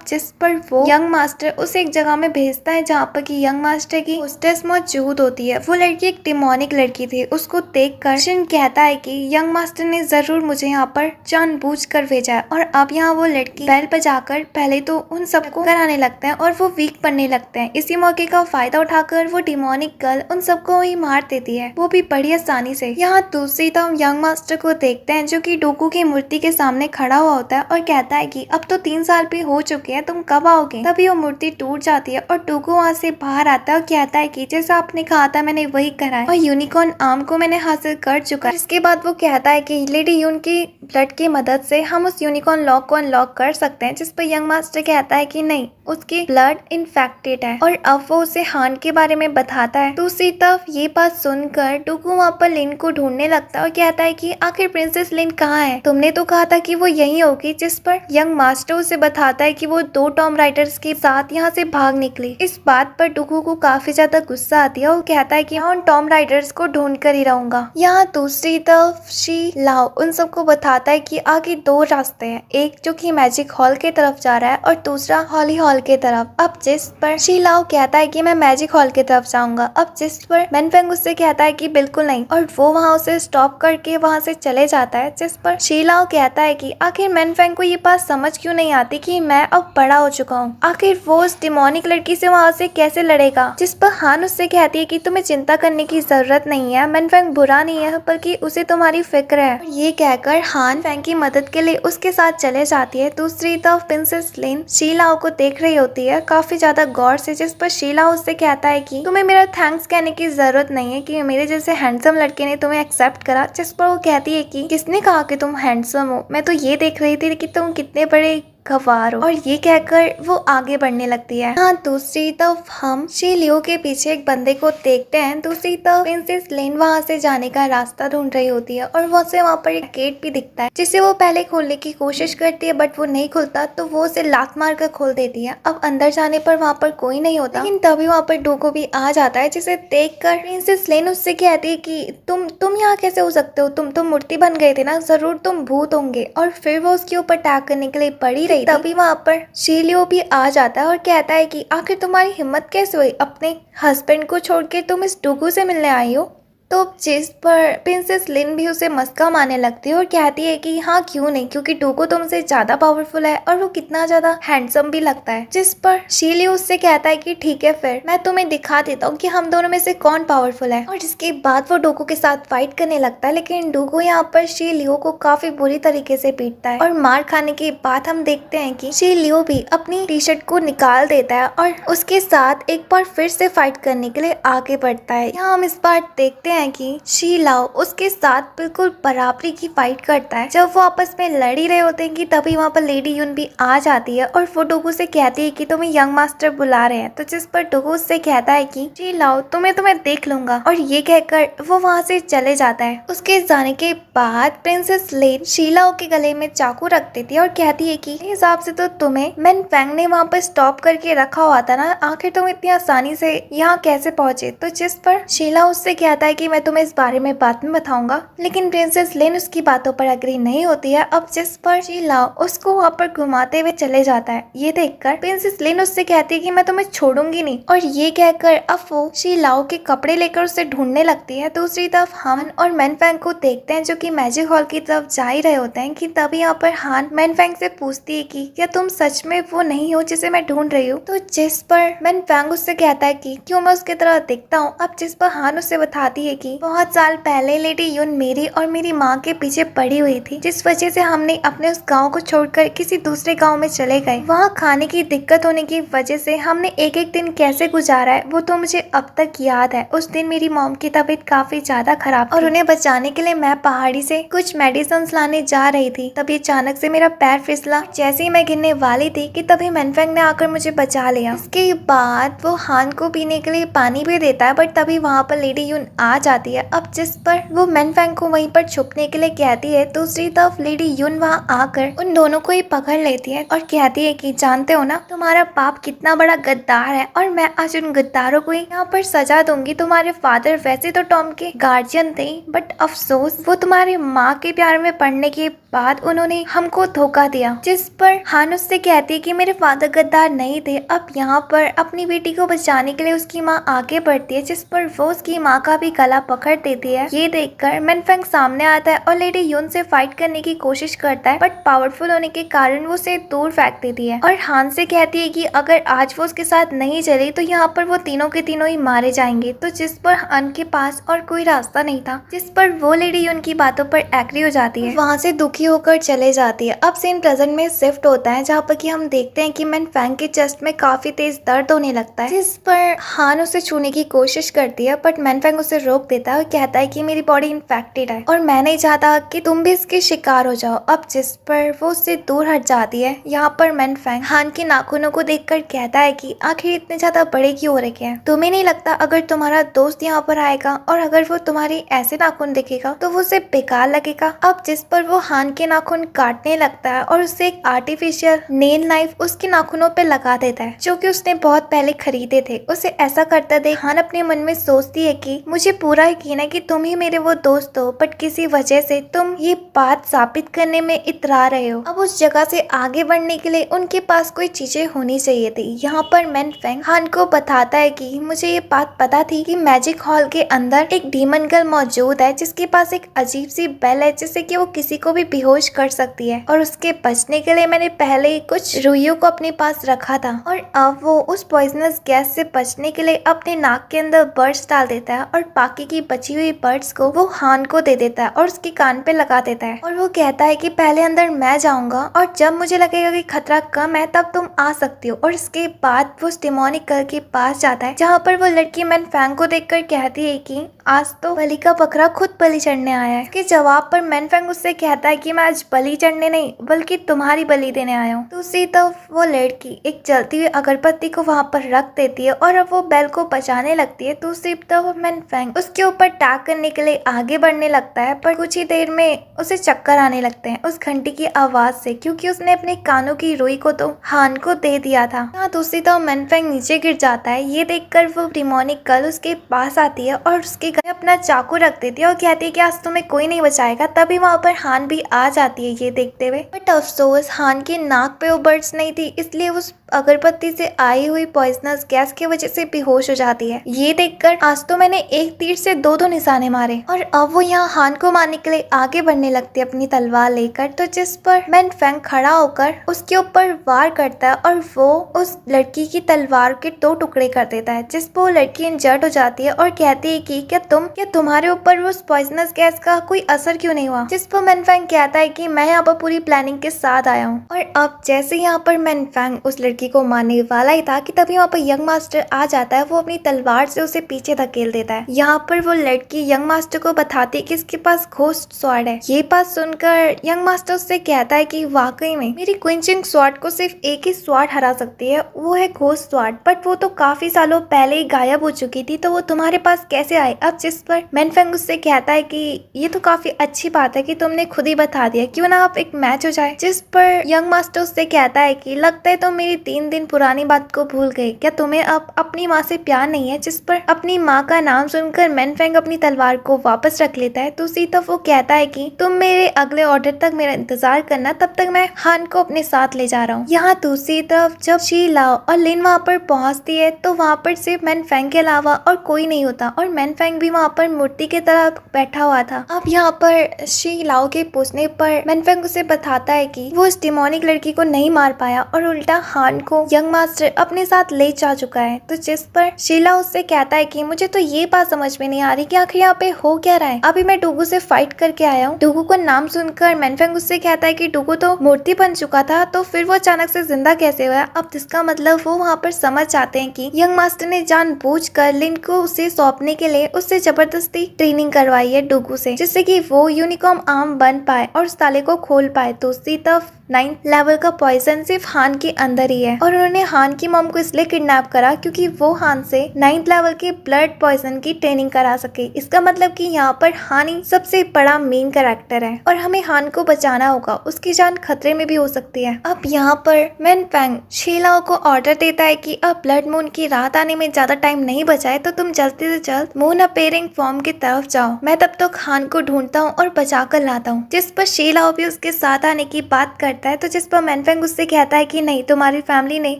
जिस पर वो यंग मास्टर उसे एक जगह में भेजता है जहाँ पर कि यंग मास्टर की होस्टेस मौजूद होती है। वो लड़की एक डिमोनिक लड़की थी। उसको देखकर शिन कहता है कि यंग मास्टर ने जरूर मुझे यहाँ पर जानबूझकर भेजा है, और अब यहाँ वो लड़की बेल बजाकर पहले तो उन सबको कराने लगते हैं और वो वीक पड़ने लगते हैं। इसी मौके का फायदा उठाकर वो डिमोनिक गर्ल उन सबको ही मार देती है, वो भी बड़ी आसानी से। यहाँ दूसरी तरफ यंग मास्टर को देखते हैं जो कि डूगू की मूर्ति के सामने खड़ा हुआ होता है और कहता है कि अब तो 3 साल भी हो चुके हैं, तुम कब आओगे। तभी वो मूर्ति टूट जाती है और डूगू वहाँ से बाहर आता है और कहता है कि जैसा आपने कहा था मैंने वही करा है और यूनिकॉर्न आर्म को मैंने हासिल कर चुका है। इसके बाद वो कहता है कि लेडी यून की ब्लड की मदद से हम उस यूनिकॉर्न लॉक को अनलॉक कर सकते हैं। जिस पर यंग मास्टर कहता है कि नहीं, उसकी ब्लड इन्फेक्टेड है, और अब वो उसे हान के बारे में बताता है। दूसरी तरफ ये बात सुनकर डूगू वहाँ पर लिन को ढूंढने लगता है और कहता है कि आखिर प्रिंसेस लिन कहाँ है, तुमने तो कहा था कि वो यहीं होगी। जिस पर यंग मास्टर उसे बताता है कि वो 2 टॉम राइडर्स के साथ यहाँ से भाग निकली। इस बात पर डूगू को काफी ज्यादा गुस्सा आती है और कहता है कि हाँ, उन टॉम राइडर्स को ढूंढ कर ही रहूंगा। यहाँ दूसरी तरफ शी लाओ उन सबको बताता है कि आगे 2 रास्ते हैं, एक जो कि मैजिक हॉल के तरफ जा रहा है और दूसरा हॉली हॉल के तरफ। अब जिस पर शी लाओ कहता है कि मैं मैजिक हॉल की तरफ जाऊंगा। अब जिस पर मैनफेंग उससे कहता है कि बिल्कुल नहीं, और वो वहाँ उसे स्टॉप करके वहाँ से चले जाता है। जिस पर शी लाओ कहता है कि आखिर मैनफेंग को ये बात समझ क्यों नहीं आती कि मैं अब बड़ा हो चुका हूँ, आखिर वो उस डिमोनिक लड़की से वहाँ से कैसे लड़ेगा। जिस पर हान उससे कहती है कि तुम्हें चिंता करने की जरूरत नहीं है, मैनफेंग बुरा नहीं है, बल्कि उसे तुम्हारी फिक्र है। और ये कहकर हान फैंग की मदद के लिए उसके साथ चले जाती है। दूसरी तरफ प्रिंसेस लिन शीलाओ को देख रही होती है काफी ज्यादा गौर से। जिस पर शीलाओ उससे कहता है कि तुम्हें मेरा थैंक्स कहने की जरूरत नहीं है कि मेरे जैसे हैंडसम लड़के ने तुम्हें एक्सेप्ट करा। जिस पर वो कहती है कि किसने कहा कि तुम हैंडसम हो, मैं तो ये देख रही थी कि तुम कितने बड़े गवार हो। और ये कहकर वो आगे बढ़ने लगती है। हाँ, दूसरी तरफ हम शी लियो के पीछे एक बंदे को देखते हैं। दूसरी तरफ प्रिंसेस लिन वहाँ से जाने का रास्ता ढूंढ रही होती है और वहाँ से वहाँ पर एक गेट भी दिखता है जिसे वो पहले खोलने की कोशिश करती है, बट वो नहीं खुलता, तो वो उसे लात मार कर खोल देती है। अब अंदर जाने पर वहाँ पर कोई नहीं होता, लेकिन तभी वहाँ पर डूगो भी आ जाता है, जिसे देख कर प्रिंसेस लिन उससे कहती है कि तुम यहाँ कैसे हो सकते हो, तुम तो मूर्ति बन गए थे ना, जरूर तुम भूत होंगे। और फिर वो उसके ऊपर अटैक करने के लिए पड़ी रही। तभी वहाँ पर शी लियो भी आ जाता है और कहता है कि आखिर तुम्हारी हिम्मत कैसे हुई, अपने हस्बैंड को छोड़ के तुम इस डूगू से मिलने आई हो। तो जिस पर प्रिंसेस लिन भी उसे मस्का मारने लगती है और कहती है कि हाँ क्यों नहीं, क्योंकि डूगू तुमसे ज्यादा पावरफुल है और वो कितना ज्यादा हैंडसम भी लगता है। जिस पर शी लियो उससे कहता है कि ठीक है, फिर मैं तुम्हें दिखा देता हूँ कि हम दोनों में से कौन पावरफुल है। और जिसके बाद वो डूगू के साथ फाइट करने लगता है, लेकिन डूगू यहाँ पर शी लियो को काफी बुरी तरीके से पीटता है। और मार खाने के बाद हम देखते हैं कि शी लियो भी अपनी टी शर्ट को निकाल देता है और उसके साथ एक बार फिर से फाइट करने के लिए आगे बढ़ता है। यहाँ हम इस बार देखते हैं है कि शी लाओ उसके साथ बिल्कुल बराबरी की फाइट करता है। जब वो आपस में लड़ ही रहे होते हैं कि तभी वहाँ पर लेडी यून भी आ जाती है और वो डोगू से कहती है कि तुम्हें यंग मास्टर बुला रहे हैं। तो जिस पर डोगू उससे कहता है कि शी लाओ तुम्हें देख लूंगा, और ये कहकर वो वहाँ से चले जाता है। उसके जाने के बाद प्रिंसेस लेन शीलाओ के गले में चाकू रख देती है और कहती है कि हिसाब से तो तुम्हें मैन फैंग ने वहाँ पर स्टॉप करके रखा हुआ था ना, आखिर तुम इतनी आसानी से यहाँ कैसे पहुंचे। तो जिस पर शीला उससे कहता है कि मैं तुम्हें इस बारे में बाद में बताऊंगा, लेकिन प्रिंसेस लेन उसकी बातों पर अग्री नहीं होती है। अब जिस पर शीला उसको वहाँ पर घुमाते हुए चले जाता है। ये देखकर प्रिंसेस लेन उससे कहती है कि मैं तुम्हें छोड़ूंगी नहीं, और ये कहकर अब वो शीलाओ के कपड़े लेकर उसे ढूंढने लगती है। दूसरी तरफ हान और मैन फैंग को देखते हैं जो कि मैजिक हॉल की तरफ जा ही रहे होते हैं कि तभी यहाँ पर हान मैन फैंग से पूछती है कि क्या तुम सच में वो नहीं हो जिसे मैं ढूंढ रही हूँ। तो जिस पर मैन फैंग उससे कहता है कि क्यों मैं उसकी तरह दिखता हूँ। अब जिस पर हान उससे बताती है कि बहुत साल पहले लेडी यून मेरी और मेरी माँ के पीछे पड़ी हुई थी, जिस वजह से हमने अपने उस गाँव को छोड़कर किसी दूसरे गाँव में चले गए। वहाँ खाने की दिक्कत होने की वजह से हमने एक एक दिन कैसे गुजारा है वो तो मुझे अब तक याद है। उस दिन मेरी मॉम की तबीयत काफी ज्यादा खराब और उन्हें बचाने के लिए मैं पहाड़ी से कुछ मेडिसिन लाने जा रही थी। तभी अचानक से मेरा पैर फिसला। जैसे ही मैं गिरने वाली थी कि तभी मैनफेंग ने आकर मुझे बचा लिया। इसके बाद वो हान को पीने के लिए पानी भी देता है, बट तभी वहाँ पर लेडी यून आ जाती है। अब जिस पर वो मैनफेंग को वहीं पर छुपने के लिए कहती है। दूसरी तरफ लेडी यून वहाँ आकर उन दोनों को ही पकड़ लेती है और कहती है कि जानते हो ना तुम्हारा बाप कितना बड़ा गद्दार है, और मैं आज उन गद्दारों को यहाँ पर सजा दूंगी। तुम्हारे फादर वैसे तो टॉम के गार्जियन थे, बट अफसोस वो तुम्हारी माँ के प्यार में पड़ने के बाद उन्होंने हमको धोखा दिया। जिस पर हान उससे कहती है कि मेरे फादर गद्दार नहीं थे। अब यहाँ पर अपनी बेटी को बचाने के लिए उसकी माँ आगे बढ़ती है, जिस पर वो उसकी माँ का भी गला पकड़ देती है। ये देखकर मैनफेंग सामने आता है और लेडी यून से फाइट करने की कोशिश करता है, बट पावरफुल होने के कारण वो उसे दूर फेंक देती है और हान से कहती है कि अगर आज वो उसके साथ नहीं चली तो यहाँ पर वो तीनों के तीनों ही मारे जाएंगे। तो जिस पर हान के पास और कोई रास्ता नहीं था, जिस पर वो लेडी उनकी बातों पर एग्री हो जाती है, वहाँ से दुखी होकर चले जाती है। अब सीन प्रेजेंट में शिफ्ट होता है, जहाँ पर कि हम देखते हैं कि मैन फैंग के चेस्ट में काफी तेज दर्द होने लगता है, जिस पर हान उसे छूने की कोशिश करती है, बट मैन फैंग उसे रोक देता है और कहता है कि मेरी बॉडी इन्फेक्टेड है और मैं नहीं चाहता कि तुम भी इसके शिकार हो जाओ। अब जिस पर वो उससे दूर हट जाती है। यहाँ पर मैन फैंग हान के नाखूनों को देखकर कहता है कि आखिर इतने ज्यादा बड़े क्यों हो रखे हैं। तुम्हें नहीं लगता अगर तुम्हारा दोस्त यहाँ पर आएगा और अगर वो तुम्हारी ऐसे नाखून देखेगा तो वो उसे बेकार लगेगा। अब जिस पर वो हान के नाखून काटने लगता है और उससे एक आर्टिफिशियल नेल नाइफ उसके नाखूनों पे लगा देता है, जो कि उसने बहुत पहले खरीदे थे। उसे ऐसा करता देख हान अपने मन में सोचती है कि मुझे पूरा यकीन है कि तुम ही मेरे वो दोस्त हो, बट किसी वजह से तुम ये बात साबित करने में इतरा रहे हो। अब उस जगह से आगे बढ़ने के लिए उनके पास कोई चीजें होनी चाहिए थी। यहाँ पर मैन फैंग हान को बताता है कि मुझे ये बात पता थी कि मैजिक हॉल के अंदर एक डीमन गर्ल मौजूद है, जिसके पास एक अजीब सी बेल है जिससे कि वो किसी को भी बेहोश कर सकती है, और उसके बचने के लिए मैंने पहले ही कुछ रुइयों को अपने पास रखा था, और अब वो उस पॉइजनस गैस से बचने के लिए अपने नाक के अंदर बर्ड्स डाल देता है और बाकी की बची हुई बर्ड्स को वो हान को दे देता है और उसके कान पे लगा देता है, और वो कहता है कि पहले अंदर मैं जाऊंगा और जब मुझे लगेगा कि खतरा कम है तब तुम आ सकती हो। और इसके बाद वो डेमोनिक गर्ल के पास जाता है, जहाँ पर वो लड़की मैन फैंग को देखकर कहती है कि आज तो बलि का बकरा खुद बलि चढ़ने आया है। इसके जवाब पर मैन फैंग उससे कहता है कि मैं आज बलि चढ़ने नहीं बल्कि तुम्हारी बलि देने आया हूँ। दूसरी तरफ वो लड़की एक जलती हुई अगरबत्ती को वहाँ पर रख देती है और अब वो बेल को बचाने लगती है। दूसरी तरफ मैन फैंग उसके ऊपर टैग करने के लिए आगे बढ़ने लगता है, पर कुछ ही देर में उसे चक्कर आने लगते हैं उस घंटी की आवाज से, क्योंकि उसने अपने कानों की रुई को तो हान को दे दिया था। दूसरी तरफ मैन फैंग नीचे गिर जाता है। ये देखकर वो डेमोनिक गर्ल उसके पास आती है और उसके गले अपना चाकू रख देती है और कहती है कि आज तुम्हें कोई नहीं बचाएगा। तभी वहाँ पर हान भी आ जाती है ये देखते हुए, बट अफसोस हान के नाक पे वो बर्ड्स नहीं थी, इसलिए उस अगरबत्ती से आई हुई पॉइजनस गैस की वजह से बेहोश हो जाती है। ये देखकर आज तो मैंने एक तीर से दो निशाने मारे, और अब वो यहाँ हान को मारने के लिए आगे बढ़ने लगती है अपनी तलवार लेकर। तो जिस पर मैन फैंग खड़ा होकर उसके ऊपर वार करता है और वो उस लड़की की तलवार के दो टुकड़े कर देता है, जिस पर वो लड़की इंजर्ड हो जाती है और कहती है कि क्या क्या तुम्हारे ऊपर वो पॉइजनस गैस का कोई असर क्यों नहीं हुआ? जिस पर मैनफैंग कहता है कि मैं यहाँ पर पूरी प्लानिंग के साथ आया हूँ। और अब जैसे यहाँ पर मैनफैंग उस लड़की को मारने वाला ही था कि तभी वहाँ पर यंग मास्टर आ जाता है। वो अपनी तलवार से उसे पीछे धकेल देता है। यहाँ पर वो लड़की यंग मास्टर को बताती है कि इसके पास घोस्ट स्वॉर्ड है। ये बात सुनकर यंग मास्टर उससे कहता है कि वाकई में मेरी क्विंचिंग स्वॉर्ड को सिर्फ एक ही स्वॉर्ड हरा सकती है, वो है घोस्ट स्वॉर्ड। बट वो तो काफी सालों पहले ही गायब हो चुकी थी, तो वो तुम्हारे पास कैसे आई? अब जिस पर मैनफैंग उससे कहता है कि ये तो काफी अच्छी बात है कि तुमने खुद ही बता दिया, क्यों ना आप एक मैच हो जाए। जिस पर यंग मास्टर उससे कहता है कि लगता है तुम मेरी 3 दिन पुरानी बात को भूल गए, क्या तुम्हें अब अपनी माँ से प्यार नहीं है? जिस पर अपनी माँ का नाम सुनकर मैनफैंग अपनी तलवार को वापस रख लेता है। दूसरी तरफ वो कहता है कि तुम मेरे अगले ऑर्डर तक मेरा इंतजार करना, तब तक मैं हान को अपने साथ ले जा रहा हूँ। यहाँ दूसरी तरफ जब शी लाओ और लिन वहाँ पर पहुँचती है तो वहाँ पर सिर्फ मैनफैंग के अलावा और कोई नहीं होता, और मैनफैंग भी वहाँ पर मूर्ति की तरह बैठा हुआ था। अब यहाँ पर शी लाओ के पूछने पर मैनफैंग उसे बताता है कि वो उस डिमोनिक लड़की को नहीं मार पाया और उल्टा हान को यंग मास्टर अपने साथ ले जा चुका है। तो जिस पर शीला उससे कहता है कि मुझे तो ये बात समझ में नहीं आ रही कि आखिर यहाँ पे हो क्या रहा है। अभी मैं डूगू से फाइट करके आया हूँ। डूगू को नाम सुनकर मैनफैंग उससे कहता है कि डूगू तो मूर्ति बन चुका था, तो फिर वो अचानक से जिंदा कैसे हुआ? अब जिसका मतलब वो वहाँ पर समझ जाते हैं कि यंग मास्टर ने जानबूझकर लिन को उसे सौंपने के लिए उससे जबरदस्ती ट्रेनिंग करवाई है डूगू से, जिससे कि वो यूनिकॉर्न आर्म बन पाए और उस ताले को खोल पाए। दूसरी तरफ 9th लेवल का पॉइजन सिर्फ हान के अंदर ही है, और उन्होंने हान की मॉम को इसलिए किडनैप करा क्योंकि वो हान से 9th लेवल के ब्लड पॉइजन की ट्रेनिंग करा सके। इसका मतलब कि यहाँ पर हान ही सबसे बड़ा मेन कैरेक्टर है और हमें हान को बचाना होगा, उसकी जान खतरे में भी हो सकती है। अब यहाँ पर मैनफैंग शीलाओ को ऑर्डर देता है कि अब ब्लड मून की रात आने में ज्यादा टाइम नहीं बचा है, तो तुम जल्दी से जल्द मून अपेयरिंग फॉर्म की तरफ जाओ। मैं तब तक हान को ढूंढता हूँ और बचा कर लाता हूँ। जिस पर शीलाओ भी उसके साथ आने की बात करता है। तो जिस पर मैनफैंग उससे कहता है कि नहीं, तुम्हारी फैमिली ने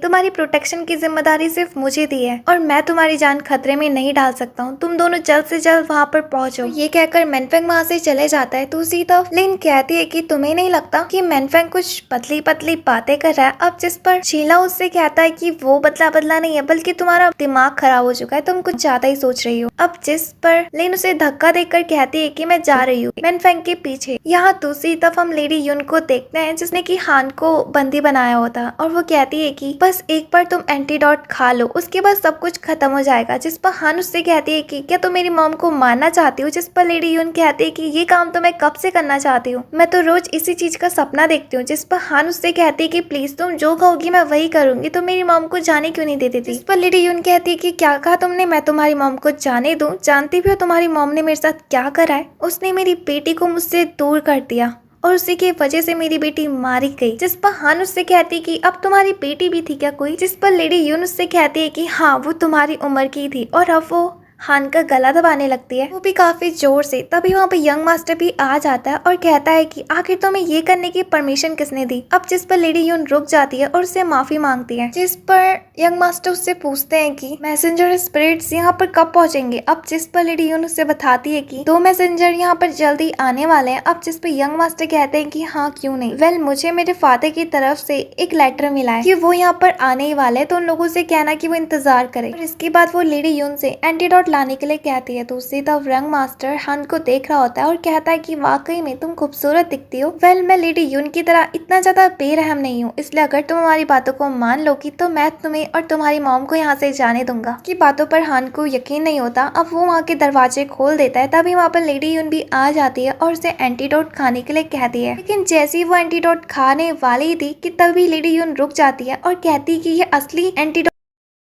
तुम्हारी प्रोटेक्शन की जिम्मेदारी सिर्फ मुझे दी है और मैं तुम्हारी जान खतरे में नहीं डाल सकता हूँ। तुम दोनों जल्द से जल्द वहाँ पर पहुंचो। ये कहकर मैनफैंग वहाँ से चले जाता है। दूसरी तरफ लिन कहती है कि तुम्हें नहीं लगता कि मैनफैंग कुछ पतली पतली बातें कर रहा है? अब जिस पर शीला उससे कहता है कि वो बदला बदला नहीं है, बल्कि तुम्हारा दिमाग खराब हो चुका है, तुम कुछ ज्यादा ही सोच रही हो। अब जिस पर लिन उसे धक्का देकर कहती है कि मैं जा रही हूँ मैनफैंग के पीछे। यहाँ दूसरी तरफ हम लेडी यून को देखते हैं जिसने कि हान को बंदी बनाया होता, और वो कहती है कि बस एक बार तुम एंटीडोट खा लो, उसके बाद सब कुछ खत्म हो जाएगा। जिस पर हान उससे कहती है कि क्या तुम मेरी मॉम को मारना चाहती हो? जिस पर लेडी यून कहती है कि ये काम तो मैं कब से करना चाहती हूँ, मैं तो रोज इसी चीज का सपना देखती हूँ। जिस पर हान उससे कहती है कि प्लीज तुम जो कहोगी मैं वही करूंगी, तो मेरी मॉम को जाने क्यों नहीं देती थी? जिस पर लेडी यून कहती है कि क्या कहा तुमने, मैं तुम्हारी मॉम को जाने दूं? जानती भी हो तुम्हारी मॉम ने मेरे साथ क्या करा है? उसने मेरी बेटी को मुझसे दूर कर दिया और उसी की वजह से मेरी बेटी मारी गई। जिस पर हान उससे कहती कि अब तुम्हारी बेटी भी थी क्या कोई? जिस पर लेडी यून उससे कहती है कि हाँ, वो तुम्हारी उम्र की थी, और अब वो हान का गला दबाने लगती है, वो भी काफी जोर से। तभी वहाँ पे यंग मास्टर भी आ जाता है और कहता है कि आखिर तुम्हें ये करने की परमिशन किसने दी? अब जिस पर लेडी यून रुक जाती है और उससे माफी मांगती है। जिस पर यंग मास्टर उससे पूछते हैं कि मैसेंजर स्पिरिट्स यहाँ पर कब पहुंचेंगे? अब जिस पर लेडी यून उससे बताती है कि 2 मैसेंजर यहाँ पर जल्दी आने वाले हैं। अब जिस पर यंग मास्टर कहते हैं कि हाँ, क्यों नहीं। वेल, मुझे मेरे फादर की तरफ से एक लेटर मिला है कि वो यहाँ पर आने ही वाले हैं, तो उन लोगों से कहना कि वो इंतजार करे। और इसके बाद वो लेडी यून से एंटीडोट लाने के लिए कहती है। दूसरी तरफ यंग मास्टर हान को देख रहा होता है और कहता है कि वाकई में तुम खूबसूरत दिखती हो। वेल, मैं लेडी यून की तरह इतना ज्यादा बेरहम नहीं हूँ, इसलिए अगर तुम हमारी बातों को मान लोगी तो मैं तुम्हें और तुम्हारी मॉम को यहाँ से जाने दूंगा। की बातों पर हान को यकीन नहीं होता। अब वो वहाँ के दरवाजे खोल देता है। तभी वहाँ पर लेडी यून भी आ जाती है और उसे एंटीडोट खाने के लिए कहती है। लेकिन जैसे ही वो एंटीडोट खाने वाली थी कि तभी लेडी यून रुक जाती है और कहती कि ये असली एंटीडोट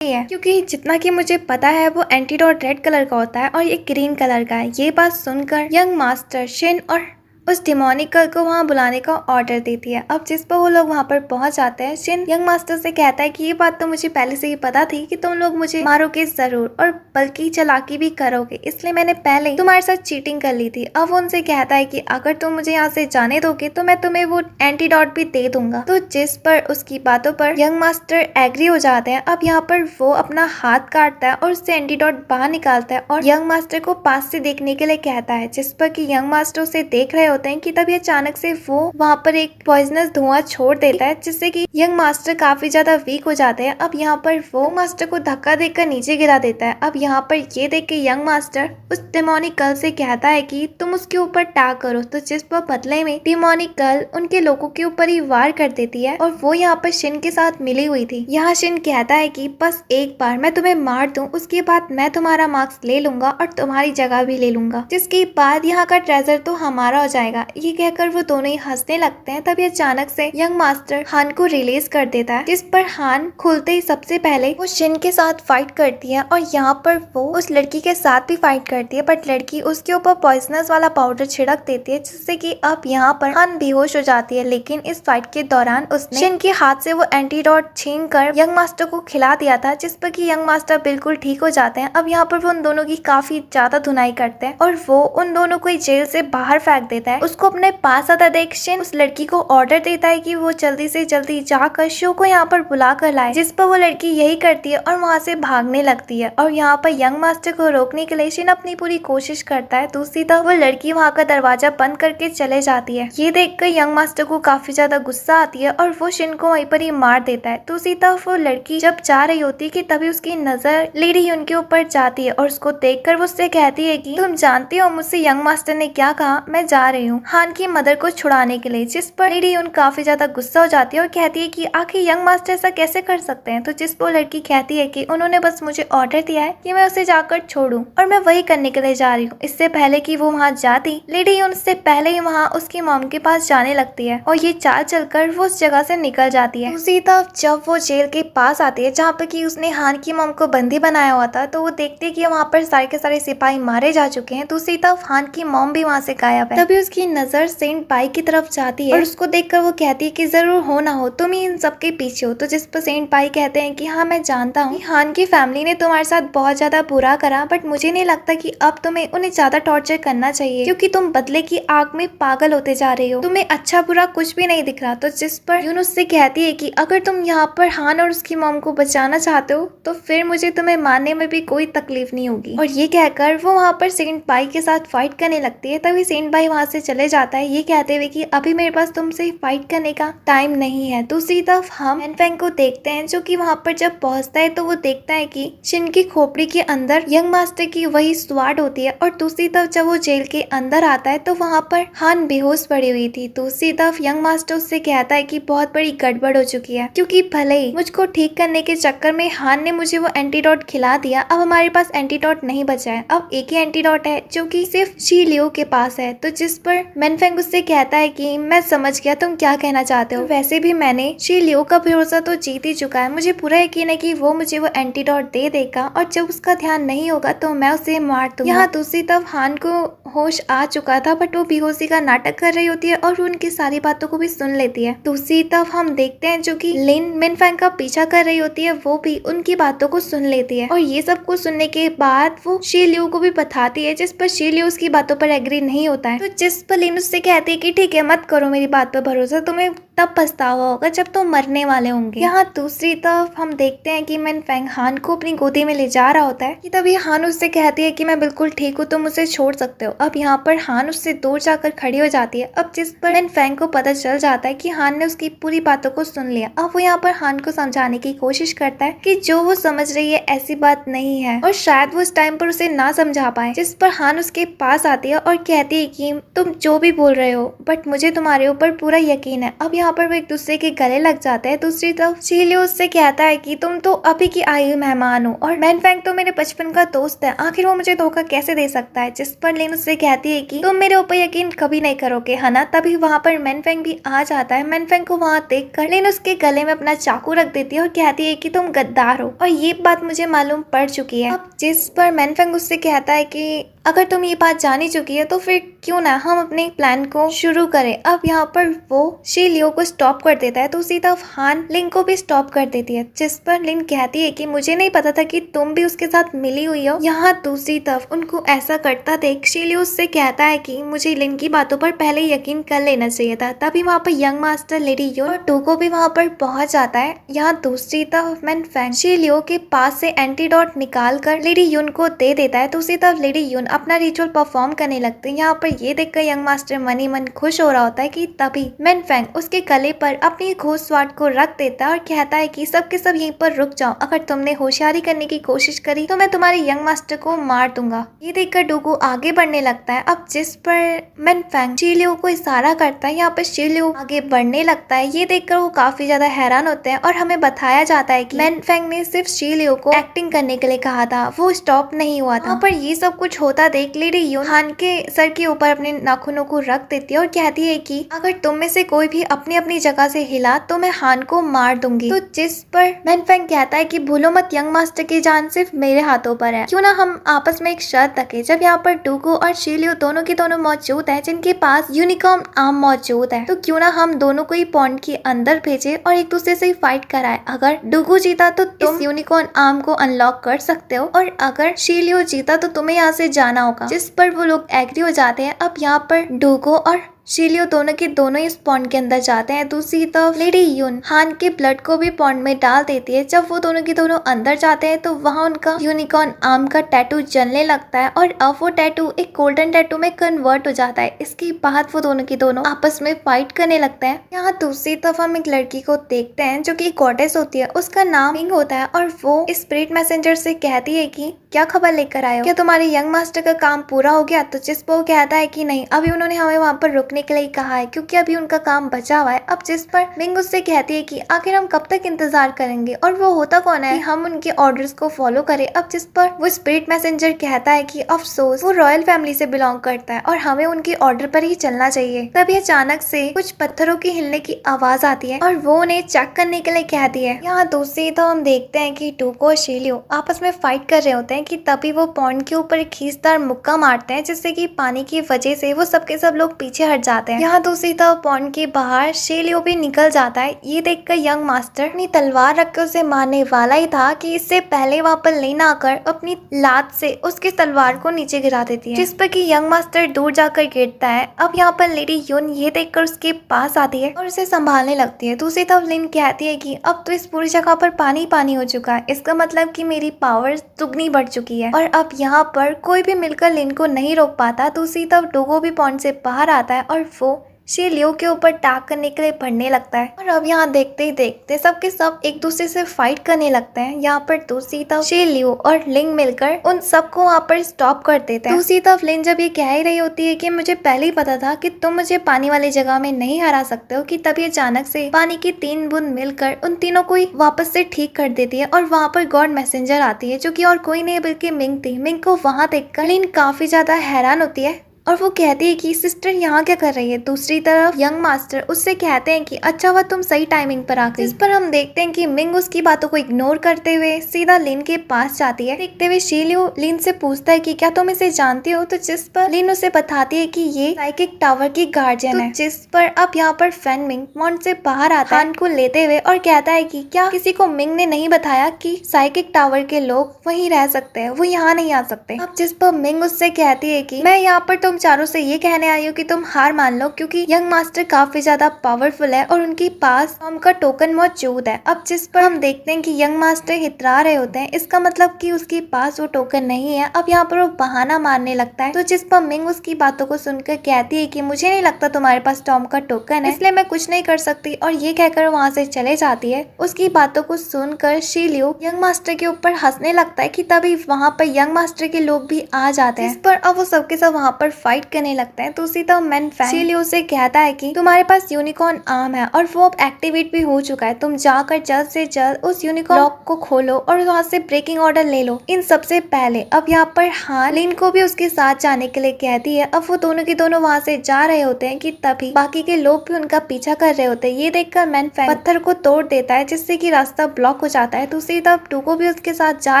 है, क्योंकि जितना कि मुझे पता है वो एंटीडोट रेड कलर का होता है और ये ग्रीन कलर का है। ये बात सुनकर यंग मास्टर शिन और उस डिमोनिक गर्ल को वहाँ बुलाने का ऑर्डर देती है। अब जिस पर वो लोग वहाँ पर पहुँच जाते हैं, शिन यंग मास्टर से कहता है कि ये बात तो मुझे पहले से ही पता थी कि तुम लोग मुझे मारोगे जरूर और बल्कि चालाकी भी करोगे, इसलिए मैंने पहले तुम्हारे साथ चीटिंग कर ली थी। अब वो उनसे कहता है कि अगर तुम मुझे यहाँ से जाने दोगे तो मैं तुम्हें वो एंटीडोट भी दे दूंगा। तो जिस पर उसकी बातों पर यंग मास्टर एग्री हो जाते हैं। अब यहाँ पर वो अपना हाथ काटता है और उससे एंटीडोट बाहर निकालता है और यंग मास्टर को पास से देखने के लिए कहता है। जिस पर कि यंग मास्टर उसे देख रहे होते हैं कि तभी अचानक से वो वहाँ पर एक पॉइजनस धुआं छोड़ देता है, जिससे कि यंग मास्टर काफी ज्यादा वीक हो जाते हैं। अब यहाँ पर वो मास्टर को धक्का देकर नीचे गिरा देता है। अब यहाँ पर ये देख के यंग मास्टर उस डेमोनिक गर्ल से कहता है कि तुम उसके ऊपर अटैक करो, तो जिस पर बदले में डेमोनिक गर्ल उनके लोगों के ऊपर ही वार कर देती है और वो यहाँ पर शिन के साथ मिली हुई थी। यहाँ शिन कहता है कि बस एक बार मैं तुम्हें मार दूं, उसके बाद मैं तुम्हारा मार्क्स ले लूंगा और तुम्हारी जगह भी ले लूंगा, जिसके बाद यहाँ का ट्रेजर तो हमारा हो जाएगा। ये कहकर वो दोनों ही हंसने लगते हैं। तभी अचानक से यंग मास्टर हान को रिलीज कर देता है, जिस पर हान खुलते ही सबसे पहले वो शिन के साथ फाइट करती है और यहाँ पर वो उस लड़की के साथ भी फाइट करती है, बट लड़की उसके ऊपर पॉइजनस वाला पाउडर छिड़क देती है, जिससे कि अब यहाँ पर हान बेहोश हो जाती है। लेकिन इस फाइट के दौरान उसने शिन के हाथ से वो एंटीडोट छीन कर यंग मास्टर को खिला दिया था, जिस पर कि यंग मास्टर बिल्कुल ठीक हो जाते हैं। अब यहाँ पर वो उन दोनों की काफी ज्यादा धुनाई करते हैं और वो उन दोनों को जेल से बाहर फेंक देता है। उसको अपने पास आता देख शिन उस लड़की को ऑर्डर देता है कि वो जल्दी से जल्दी जाकर शो को यहाँ पर बुला कर लाए, जिस पर वो लड़की यही करती है और वहाँ से भागने लगती है। और यहाँ पर यंग मास्टर को रोकने के लिए शिन अपनी पूरी कोशिश करता है। दूसरी तरफ वो लड़की वहाँ का दरवाजा बंद करके चले जाती है। ये देखकर यंग मास्टर को काफी ज्यादा गुस्सा आती है और वो शिन को वहीं पर ही मार देता है। दूसरी तरफ वो लड़की जब जा रही होती है कि तभी उसकी नजर लेडी यून के ऊपर जाती है और उसको देखकर वो उससे कहती है कि तुम जानती हो मुझसे यंग मास्टर ने क्या कहा, मैं जा रही हूँ हान की मदर को छुड़ाने के लिए। जिस पर लेडी यून काफी ज्यादा गुस्सा हो जाती है और कहती है कि आखिर यंग मास्टर ऐसा कैसे कर सकते हैं। तो जिस पर लड़की कहती है कि उन्होंने बस मुझे ऑर्डर दिया है कि मैं उसे जाकर छोड़ूं और मैं वही करने के लिए जा रही हूँ। इससे पहले कि वो वहाँ जाती, लेडी यून उससे पहले ही वहाँ उसकी मॉम के पास जाने लगती है और ये चाल चलकर वो उस जगह से निकल जाती है। दूसरी तरफ जब वो जेल के पास आती है जहाँ पे कि उसने हान की मॉम को बंदी बनाया हुआ था, तो वो देखती है कि वहाँ पर सारे के सारे सिपाही मारे जा चुके हैं। दूसरी तरफ हान की मॉम भी वहाँ से गायब है। तभी उसकी नजर सेंट बाई की तरफ जाती है और उसको देखकर वो कहती है कि जरूर हो ना हो तुम ही इन सबके पीछे हो। तो जिस पर सेंट बाई कहते हैं कि हाँ मैं जानता हूँ हान की फैमिली ने तुम्हारे साथ बहुत ज्यादा बुरा करा, बट मुझे नहीं लगता कि अब तुम्हें उन्हें ज्यादा टॉर्चर करना चाहिए, क्योंकि तुम बदले की आग में पागल होते जा रहे हो, तुम्हें अच्छा बुरा कुछ भी नहीं दिख रहा। तो जिस पर यून उससे कहती है कि अगर तुम यहाँ पर हान और उसकी मॉम को बचाना चाहते हो तो फिर मुझे तुम्हें मारने में भी कोई तकलीफ नहीं होगी। और ये कहकर वो वहाँ पर सेंट बाई के साथ फाइट करने लगती है। तभी सेंट बाई वहाँ से चले जाता है, ये कहते हुए कि अभी मेरे पास तुमसे फाइट करने का टाइम नहीं है। दूसरी तरफ हम एनफेंग को देखते हैं, जो कि वहाँ पर जब पहुँचता है तो वो देखता है कि शिन की खोपड़ी के अंदर यंग मास्टर की वही स्वाड होती है। और दूसरी तरफ जब वो जेल के अंदर आता है तो वहाँ पर हान बेहोश पड़ी हुई थी। दूसरी तरफ यंग मास्टर उससे कहता है कि बहुत बड़ी गड़बड़ हो चुकी है, क्योंकि भले ही मुझको ठीक करने के चक्कर में हान ने मुझे वो एंटीडोट खिला दिया, अब हमारे पास एंटीडोट नहीं बचा है, अब एक ही एंटीडोट है जो कि सिर्फ शी लियो के पास है। तो जिस पर मेनफेंग उससे कहता है कि मैं समझ गया तुम क्या कहना चाहते हो, वैसे भी मैंने शी लियो का भरोसा तो जीत ही चुका है, मुझे पूरा यकीन है कि वो मुझे वो एंटीडोट दे देगा और जब उसका ध्यान नहीं होगा तो मैं उसे मार दूंगा। यहाँ दूसरी तरफ हान को होश आ चुका था, बट वो बेहोशी का नाटक कर रही होती है और उनकी सारी बातों को भी सुन लेती है। दूसरी तरफ हम देखते हैं जो कि लिन मेनफेंग का पीछा कर रही होती है, वो भी उनकी बातों को सुन लेती है और ये सब कुछ सुनने के बाद वो शी लियो को भी बताती है, जिस पर शी लियो उसकी बातों पर एग्री नहीं होता है। तो जिस पर लिन उससे कहती है कि ठीक है मत करो मेरी बात पर भरोसा, तुम्हें तब पछतावा होगा जब तुम मरने वाले होंगे। यहाँ दूसरी तरफ हम देखते हैं कि मेनफेंग हान को अपनी गोदी में ले जा रहा होता है कि तभी हान उससे कहती है कि मैं बिल्कुल ठीक हूँ, तुम उसे छोड़ सकते हो। अब यहाँ पर हान उससे दूर जाकर खड़ी हो जाती है। अब जिस पर मेनफेंग को पता चल जाता है कि हान ने उसकी पूरी बातों को सुन लिया। अब वो यहाँ पर हान को समझाने की कोशिश करता है कि जो वो समझ रही है ऐसी बात नहीं है और शायद वो उस टाइम पर उसे ना समझा पाए। जिस पर हान उसके पास आती है और कहती है कि तुम जो भी बोल रहे हो बट मुझे तुम्हारे ऊपर पूरा यकीन है। अब यहाँ पर वो एक दूसरे के गले लग जाते हैं। दूसरी तरफ शी लियो उससे कहता है कि तुम तो अभी की आई हुई मेहमान हो और मेनफेंग तो मेरे बचपन का दोस्त है, आखिर वो मुझे धोखा कैसे दे सकता है। जिस पर लिन उससे कहती है कि तुम मेरे ऊपर यकीन कभी नहीं करोगे है ना। तभी वहाँ पर मेनफेंग भी आ जाता है। मेनफेंग को वहाँ देख कर लिन उसके गले में अपना चाकू रख देती है और कहती है कि तुम गद्दार हो और ये बात मुझे मालूम पड़ चुकी है। अब जिस पर मेनफेंग उससे कहता है कि अगर तुम ये बात जानी चुकी है तो फिर क्यों ना हम अपने प्लान को शुरू करें। अब यहाँ पर वो शी लियो को स्टॉप कर देता है तो उसी तरफ हान लिन को भी स्टॉप कर देती है। जिस पर लिन कहती है कि मुझे नहीं पता था कि तुम भी उसके साथ मिली हुई हो। यहाँ दूसरी तरफ उनको ऐसा करता देख शी लियो उससे कहता है कि मुझे लिन की बातों पर पहले यकीन कर लेना चाहिए था। तभी वहाँ पर यंग मास्टर लेडी यून और टूको भी वहाँ पर पहुंच जाता है। यहाँ दूसरी तरफ मेनफेंग शी लियो के पास से एंटीडोट निकाल कर लेडी यून को दे देता है तो उसी तरफ लेडी यून अपना रिचुअल परफॉर्म करने लगते हैं। यहाँ पर ये देखकर यंग मास्टर मन ही मन खुश हो रहा होता है कि तभी मिनफेंग उसके गले पर अपनी घोष स्वाड को रख देता है और कहता है कि सब के सब यहीं पर रुक जाओ, अगर तुमने होशियारी करने की कोशिश करी तो मैं तुम्हारे यंग मास्टर को मार दूंगा। ये देखकर डूगू आगे बढ़ने लगता है। अब जिस पर मिनफेंग शीलियो को इशारा करता है, यहाँ पर शीलियो आगे बढ़ने लगता है। ये देखकर वो काफी ज्यादा हैरान होते हैं और हमें बताया जाता है कि मिनफेंग ने सिर्फ शीलियो को एक्टिंग करने के लिए कहा था, वो स्टॉप नहीं हुआ था। वहाँ पर ये सब कुछ होता देख लेडी यून हान के सर के ऊपर अपने नाखूनों को रख देती है और कहती है कि अगर तुम में से कोई भी अपनी अपनी जगह से हिला तो मैं हान को मार दूंगी। तो जिस पर मिनफेंग कहता है कि भूलो मत, यंग मास्टर की जान सिर्फ मेरे हाथों पर है, क्यों ना हम आपस में एक शर्त रखें। जब यहाँ पर डूगू और शीलियो दोनों के दोनों मौजूद है जिनके पास यूनिकॉर्न आर्म मौजूद है, तो क्यों ना हम दोनों को ही पॉन्ड के अंदर भेजे और एक दूसरे से फाइट कराए। अगर डूगू जीता तो तुम इस यूनिकॉर्न आर्म को अनलॉक कर सकते हो और अगर शीलियो जीता तो तुम्हें यहाँ से जाना होगा। जिस पर वो लोग एग्री हो जाते हैं। अब यहाँ पर डूगू और शीलियो दोनों के दोनों इस पॉन्ड के अंदर जाते हैं। दूसरी तरफ लेडी यून हान के ब्लड को भी पॉन्ड में डाल देती है। जब वो दोनों के दोनों अंदर जाते हैं तो वहाँ उनका यूनिकॉर्न आर्म का टैटू जलने लगता है और अब वो टैटू एक गोल्डन टैटू में कन्वर्ट हो जाता है। इसके बाद वो दोनों के दोनों आपस में फाइट करने लगते हैं। यहाँ दूसरी तरफ हम एक लड़की को देखते हैं जो कि गॉडेस होती है, उसका नाम मिंग होता है और वो स्पिरिट मैसेंजर से कहती है कि क्या खबर लेकर आए हो, क्या तुम्हारे यंग मास्टर का काम पूरा हो गया। तो जिस पर वो कहता है कि नहीं, अभी उन्होंने हमें वहाँ पर रुकने के लिए कहा है क्योंकि अभी उनका काम बचा हुआ है। अब जिस पर मिंग उससे कहती है कि आखिर हम कब तक इंतजार करेंगे और वो होता कौन है कि हम उनके ऑर्डर्स को फॉलो करें। अब जिस पर वो स्पिरिट मैसेंजर कहता है कि अफसोस, वो रॉयल फैमिली से बिलोंग करता है और हमें उनके ऑर्डर पर ही चलना चाहिए। तभी अचानक से कुछ पत्थरों की हिलने की आवाज आती है और वो उन्हें चेक करने के लिए कहती है। यहाँ दूसरी तो हम देखते हैं कि डूगू और शीलियो आपस में फाइट कर रहे होते हैं कि तभी वो पॉन्ड के ऊपर एक खींचदार मुक्का मारते हैं जिससे कि पानी की वजह से वो सबके सब लोग पीछे हट जाते हैं। यहाँ दूसरी तरफ पॉन्ड के बाहर शीलियो भी निकल जाता है। ये देखकर यंग मास्टर अपनी तलवार रख कर उसे मारने वाला ही था कि इससे पहले वहाँ पर लेना आकर अपनी लात से उसकी तलवार को नीचे गिरा देती है, जिस पर कि यंग मास्टर दूर जाकर गिरता है। अब यहाँ पर लेडी यून ये देखकर उसके पास आती है और उसे संभालने लगती है। दूसरी तरफ लिन कहती है कि अब तो इस पूरी जगह पर पानी पानी हो चुका है, इसका मतलब कि मेरी पावर दुगनी बढ़ चुकी है और अब यहाँ पर कोई भी मिलकर लिन को नहीं रोक पाता। दूसरी तरफ डूगू भी पॉन्ड से बाहर आता है और वो शीलियो के ऊपर अटैक करने के लिए बढ़ने लगता है और अब यहाँ देखते ही देखते सबके सब एक दूसरे से फाइट करने लगते हैं। यहाँ पर दूसरी तरफ शीलियो और लिंग मिलकर उन सबको वहाँ पर स्टॉप कर देते हैं। दूसरी तरफ लिन जब ये कह ही रही होती है कि मुझे पहले ही पता था कि तुम मुझे पानी वाली जगह में नहीं हरा सकते हो, कि तभी अचानक से पानी की 3 बूंद मिलकर उन तीनों को ही वापस से ठीक कर देती है और वहाँ पर गॉड मैसेंजर आती है जो कि और कोई नहीं बल्कि मिंग थी। मिंग को वहाँ देखकर लिन काफी ज्यादा हैरान होती है और वो कहती है कि सिस्टर यहाँ क्या कर रही है। दूसरी तरफ यंग मास्टर उससे कहते हैं कि अच्छा हुआ तुम सही टाइमिंग पर आ गई। इस पर हम देखते हैं कि मिंग उसकी बातों को इग्नोर करते हुए सीधा लिन के पास जाती है। देखते हुए शीलियो लिन से पूछता है कि क्या तुम इसे जानती हो, तो जिस पर लिन उसे बताती है कि ये साइकिक टावर की गार्जियन है। जिस पर अब यहाँ पर फैन मिंग मॉन्ट से बाहर आता है हान को लेते हुए और कहता है कि क्या किसी को मिंग ने नहीं बताया कि साइकिक टावर के लोग वहीं रह सकते हैं, वो यहाँ नहीं आ सकते। अब जिस पर मिंग उससे कहती है कि मैं यहाँ पर तुम चारों से ये कहने आई हूँ कि तुम हार मान लो क्योंकि यंग मास्टर काफी ज्यादा पावरफुल है और उनके पास टॉम का टोकन मौजूद है। अब जिस पर हम देखते हैं कि यंग मास्टर हितरा रहे होते हैं, इसका मतलब कि उसके पास वो टोकन नहीं है। अब यहाँ पर वो बहाना मारने लगता है, तो जिस पर मिंग उसकी बातों को सुनकर कहती है कि मुझे नहीं लगता तुम्हारे पास टॉम का टोकन है, इसलिए मैं कुछ नहीं कर सकती और ये कहकर वहाँ से चले जाती है। उसकी बातों को सुनकर शीलियो यंग मास्टर के ऊपर हंसने लगता है कि तभी वहाँ पर यंग मास्टर के लोग भी आ जाते हैं। इस पर अब वो सबके सब वहाँ पर फाइट करने लगते हैं। दूसरी तरफ मिनफेंग शीलियो से कहता है कि तुम्हारे पास यूनिकॉर्न आर्म है और वो अब एक्टिवेट भी हो चुका है, तुम जाकर जल्द से जल्द उस यूनिकॉर्न लॉक को खोलो और वहाँ से ब्रेकिंग ऑर्डर ले लो। इन सबसे पहले अब यहाँ पर हान लिन को भी उसके साथ जाने के लिए कहती है। अब वो दोनों के दोनों वहाँ से जा रहे होते हैं कि तभी बाकी के लोग भी उनका पीछा कर रहे होते हैं। ये देखकर मिनफेंग पत्थर को तोड़ देता है जिससे कि रास्ता ब्लॉक हो जाता है। दूसरी तरफ डूगू भी उसके साथ जा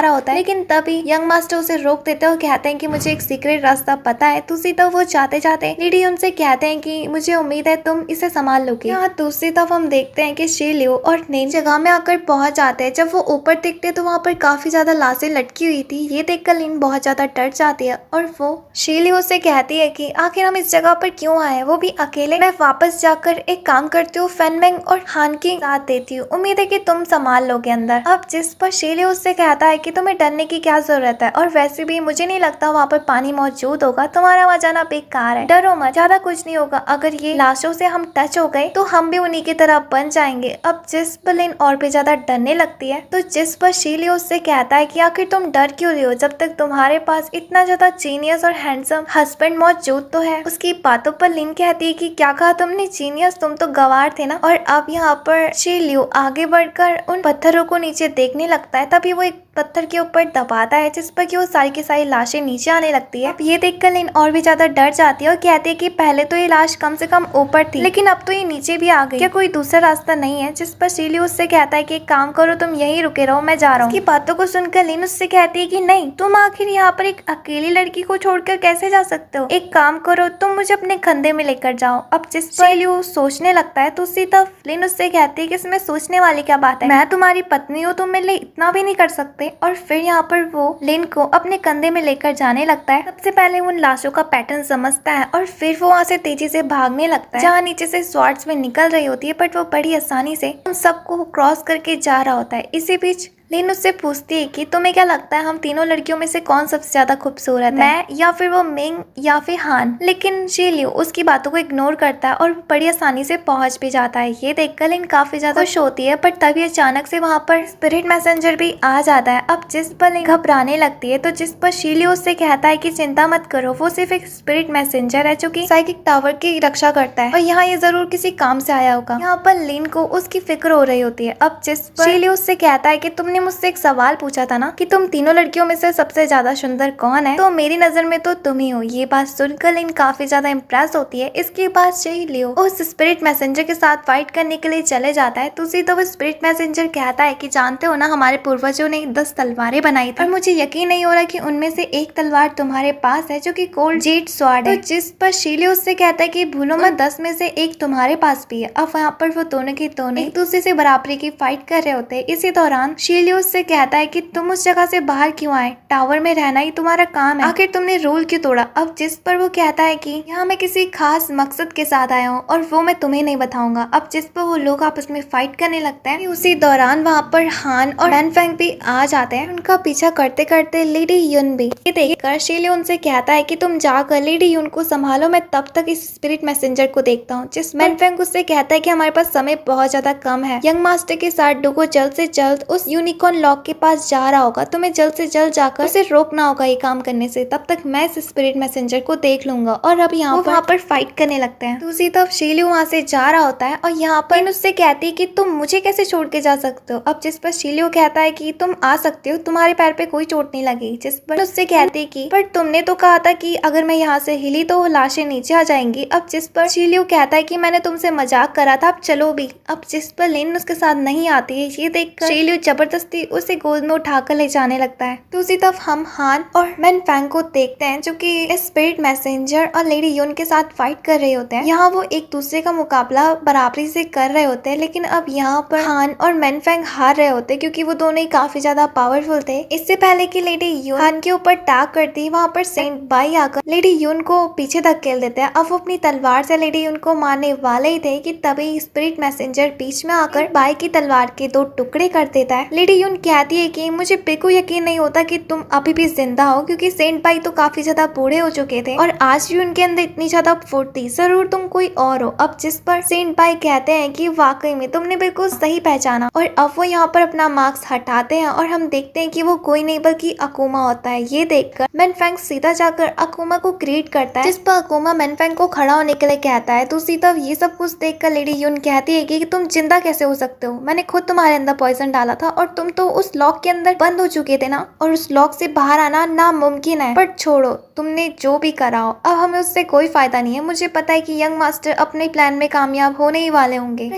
रहा होता है, लेकिन तभी यंग मास्टर उसे रोक देते हैं और कहते हैं कि मुझे एक सीक्रेट रास्ता पता है। दूसरी तरफ वो जाते जाते लेडी उनसे कहते हैं कि मुझे उम्मीद है तुम इसे संभाल लोगे। यहाँ दूसरी तरफ हम देखते हैं कि शी लियो और नेम जगह में आकर पहुंच जाते हैं। जब वो ऊपर देखते तो वहाँ पर काफी ज्यादा लाशें लटकी हुई थी। ये देखकर लिन बहुत ज्यादा डर जाती है और वो शी लियो से कहती है कि आखिर हम इस जगह पर क्यों आए, वो भी अकेले। मैं वापस जाकर एक काम करती हूँ, फेनमेंग और हान की साथ देती हूँ, उम्मीद है कि तुम संभाल लोगे अंदर। अब जिस पर शी लियो उससे कहता है कि तुम्हें डरने की क्या जरूरत है, और वैसे भी मुझे नहीं लगता वहाँ पर पानी मौजूद होगा, तुम्हारा वहाँ जाना बेकार है, डरो मत, ज्यादा कुछ नहीं होगा। अगर ये लाशों से हम टच हो गए तो हम भी उन्हीं की तरह बन जाएंगे। अब जिस पर लिन और भी ज्यादा डरने लगती है तो जिस पर शी लियो उससे कहता है कि आखिर तुम डर क्यों रही हो, जब तक तुम्हारे पास इतना ज्यादा जीनियस और हैंडसम हस्बैंड मौजूद तो है। उसकी बातों पर लिन कहती है कि क्या कहा तुमने, जीनियस, तुम तो गवार थे ना। और अब यहाँ पर शी लियो आगे बढ़कर उन पत्थरों को नीचे देखने लगता है। तभी वो एक पत्थर के ऊपर दबाता है जिस पर कि वो सारी की सारी लाशें नीचे आने लगती है। अब ये देखकर लिन और भी ज्यादा डर जाती है और कहती है कि पहले तो ये लाश कम से कम ऊपर थी, लेकिन अब तो ये नीचे भी आ गई, क्या कोई दूसरा रास्ता नहीं है। जिस पर शी लियो उससे कहता है कि एक काम करो, तुम यहीं रुके रहो, मैं जा रहा हूँ। उसकी बातों को सुनकर लिन उससे कहती है कि नहीं, तुम आखिर यहाँ पर एक अकेली लड़की को छोड़कर कैसे जा सकते हो, एक काम करो, तुम मुझे अपने कंधे में लेकर जाओ। अब जिस पर शी लियो सोचने लगता है तो उसी तरफ लिन उससे कहती है कि इसमें सोचने वाली क्या बात है, मैं तुम्हारी पत्नी हूँ, तुम मेरे लिए इतना भी नहीं कर सकते। और फिर यहाँ पर वो लिन को अपने कंधे में लेकर जाने लगता है। सबसे पहले उन लाशों का पैटर्न समझता है और फिर वो वहाँ से तेजी से भागने लगता है। जहाँ नीचे से स्वॉर्ड्स में निकल रही होती है, बट वो बड़ी आसानी से उन सबको क्रॉस करके जा रहा होता है। इसी बीच लिन उससे पूछती है कि तुम्हें क्या लगता है हम तीनों लड़कियों में से कौन सबसे ज्यादा खूबसूरत है, मैं या फिर वो मिंग या फिर हान। लेकिन शी लियो उसकी बातों को इग्नोर करता है और बड़ी आसानी से पहुंच भी जाता है। ये देखकर लिन काफी ज्यादा खुश होती है, पर तभी अचानक से वहाँ पर स्पिरिट मैसेंजर भी आ जाता है। अब जिस पर लिन घबराने लगती है तो जिस पर शी लियो उससे कहता है कि चिंता मत करो, वो सिर्फ एक स्पिरिट मैसेंजर है जो कि साइकिक टावर की रक्षा करता है और यहाँ ये जरूर किसी काम से आया होगा। यहाँ पर लिन को उसकी फिक्र हो रही होती है। अब जिस पर शी लियो उससे कहता है कि तुमने मुझसे एक सवाल पूछा था ना कि तुम तीनों लड़कियों में से सबसे ज्यादा सुंदर कौन है, तो मेरी नजर में तो तुम ही हो। ये बात सुनकर लिन काफी ज्यादा इम्प्रेस होती है। इसके बाद शी लियो उस स्पिरिट मैसेंजर के साथ फाइट करने के लिए चले जाता है। दूसरी तरफ स्पिरिट मैसेंजर कहता है कि जानते हो ना, हमारे पूर्वजों ने 10 तलवारें बनाई थी और मुझे यकीन नहीं हो रहा कि उनमें से एक तलवार तुम्हारे पास है जो कि कोल्ड जेट स्वॉर्ड है। तो जिस पर शी लियो उससे कहता है कि भूलो मत, 10 में से एक तुम्हारे पास भी है। अब यहाँ पर वो दोनों की दोनों एक दूसरे से बराबरी की फाइट कर रहे होते हैं। इसी दौरान शी लियो उससे कहता है कि तुम उस जगह से बाहर क्यों आए, टावर में रहना ही तुम्हारा काम है, आखिर तुमने रूल क्यों तोड़ा। अब जिस पर वो कहता है कि यहाँ मैं किसी खास मकसद के साथ आया हूँ और वो मैं तुम्हें नहीं बताऊंगा। अब जिस पर वो लोग आपस में फाइट करने लगते हैं। उसी दौरान वहाँ पर हान और मैनफेंग भी आ जाते हैं। उनका पीछा करते करते लेडी युन भी। ये देखकर शी लियो उनसे कहता है कि तुम जाकर लेडी युन को संभालो, मैं तब तक इस स्पिरिट मैसेंजर को देखता हूँ। जिस मैनफेंग उससे कहता है कि हमारे पास समय बहुत ज्यादा कम है, यंग मास्टर के साथ डोगो जल्द से जल्द उस यूनिकॉर्न लॉक के पास जा रहा होगा, तुम्हें जल्द से जल्द जाकर उसे रोकना होगा ये काम करने से, तब तक मैं इस स्पिरिट मैसेंजर को देख लूंगा। और अब यहाँ पर फाइट करने लगते हैं। दूसरी तरफ शी लियो वहाँ से जा रहा होता है और यहाँ पर उससे कहती है कि तुम मुझे कैसे छोड़ के जा सकते हो। अब जिस पर शी लियो कहता है कि तुम आ सकते हो, तुम्हारे पैर पे कोई चोट नहीं लगी। जिस पर उससे कहती है कि पर तुमने तो कहा था कि अगर मैं यहाँ से हिली तो वो लाशें नीचे आ जाएंगी। अब जिस पर शी लियो कहता है कि मैंने तुमसे मजाक करा था, अब चलो भी। अब जिस पर लिन उसके साथ नहीं आती है। ये देखकर शी लियो जबरदस्ती उसे गोद में उठाकर ले जाने लगता है। दूसरी तरफ हम हान और मैनफेंग को देखते हैं जो कि स्पिरिट मैसेंजर और लेडी युन के साथ फाइट कर रहे होते हैं। यहाँ वो एक दूसरे का मुकाबला बराबरी से कर रहे होते हैं, लेकिन अब यहाँ पर हान और मैनफेंग हार रहे होते हैं क्योंकि वो दोनों ही काफी ज्यादा पावरफुल थे। इससे पहले कि लेडी युन हान के ऊपर अटैक करती, वहाँ पर सेंट बाई आकर लेडी युन को पीछे धकेल देते हैं। अब वो अपनी तलवार से लेडी युन को मारने वाले ही थे कि तभी स्पिरिट मैसेंजर बीच में आकर बाई की तलवार के 2 टुकड़े कर देता है। लेडी युन कहती है कि मुझे बिल्कुल यकीन नहीं होता कि तुम अभी भी जिंदा हो, क्योंकि सेंट बाई तो काफी ज्यादा बूढ़े हो चुके थे और आज भी उनके अंदर इतनी ज्यादा फुर्ती, जरूर तुम कोई और हो। अब जिस पर सेंट बाई कहते हैं कि वाकई में तुमने बिल्कुल सही पहचाना। और अब वो यहाँ पर अपना मास्क हटाते हैं और हम देखते हैं कि वो कोई नहीं बल्कि अकुमा होता है। ये देखकर मैनफेंग सीधा जाकर अकुमा को ग्रीट करता है, जिस पर अकुमा मैनफेंग को खड़ा होने के लिए कहता है। दूसरी तरफ ये सब कुछ देखकर लेडी युन कहती है कि तुम जिंदा कैसे हो सकते हो, मैंने खुद तुम्हारे अंदर पॉइजन डाला था और तुम तो उस लॉक के अंदर बंद हो चुके थे ना, और उस लॉक से बाहर आना नामुमकिन है। पर छोड़ो, तुमने जो भी करा हो, अब हमें उससे कोई फायदा नहीं है। मुझे पता है कि यंग मास्टर अपने प्लान में कामयाब होने ही वाले होंगे।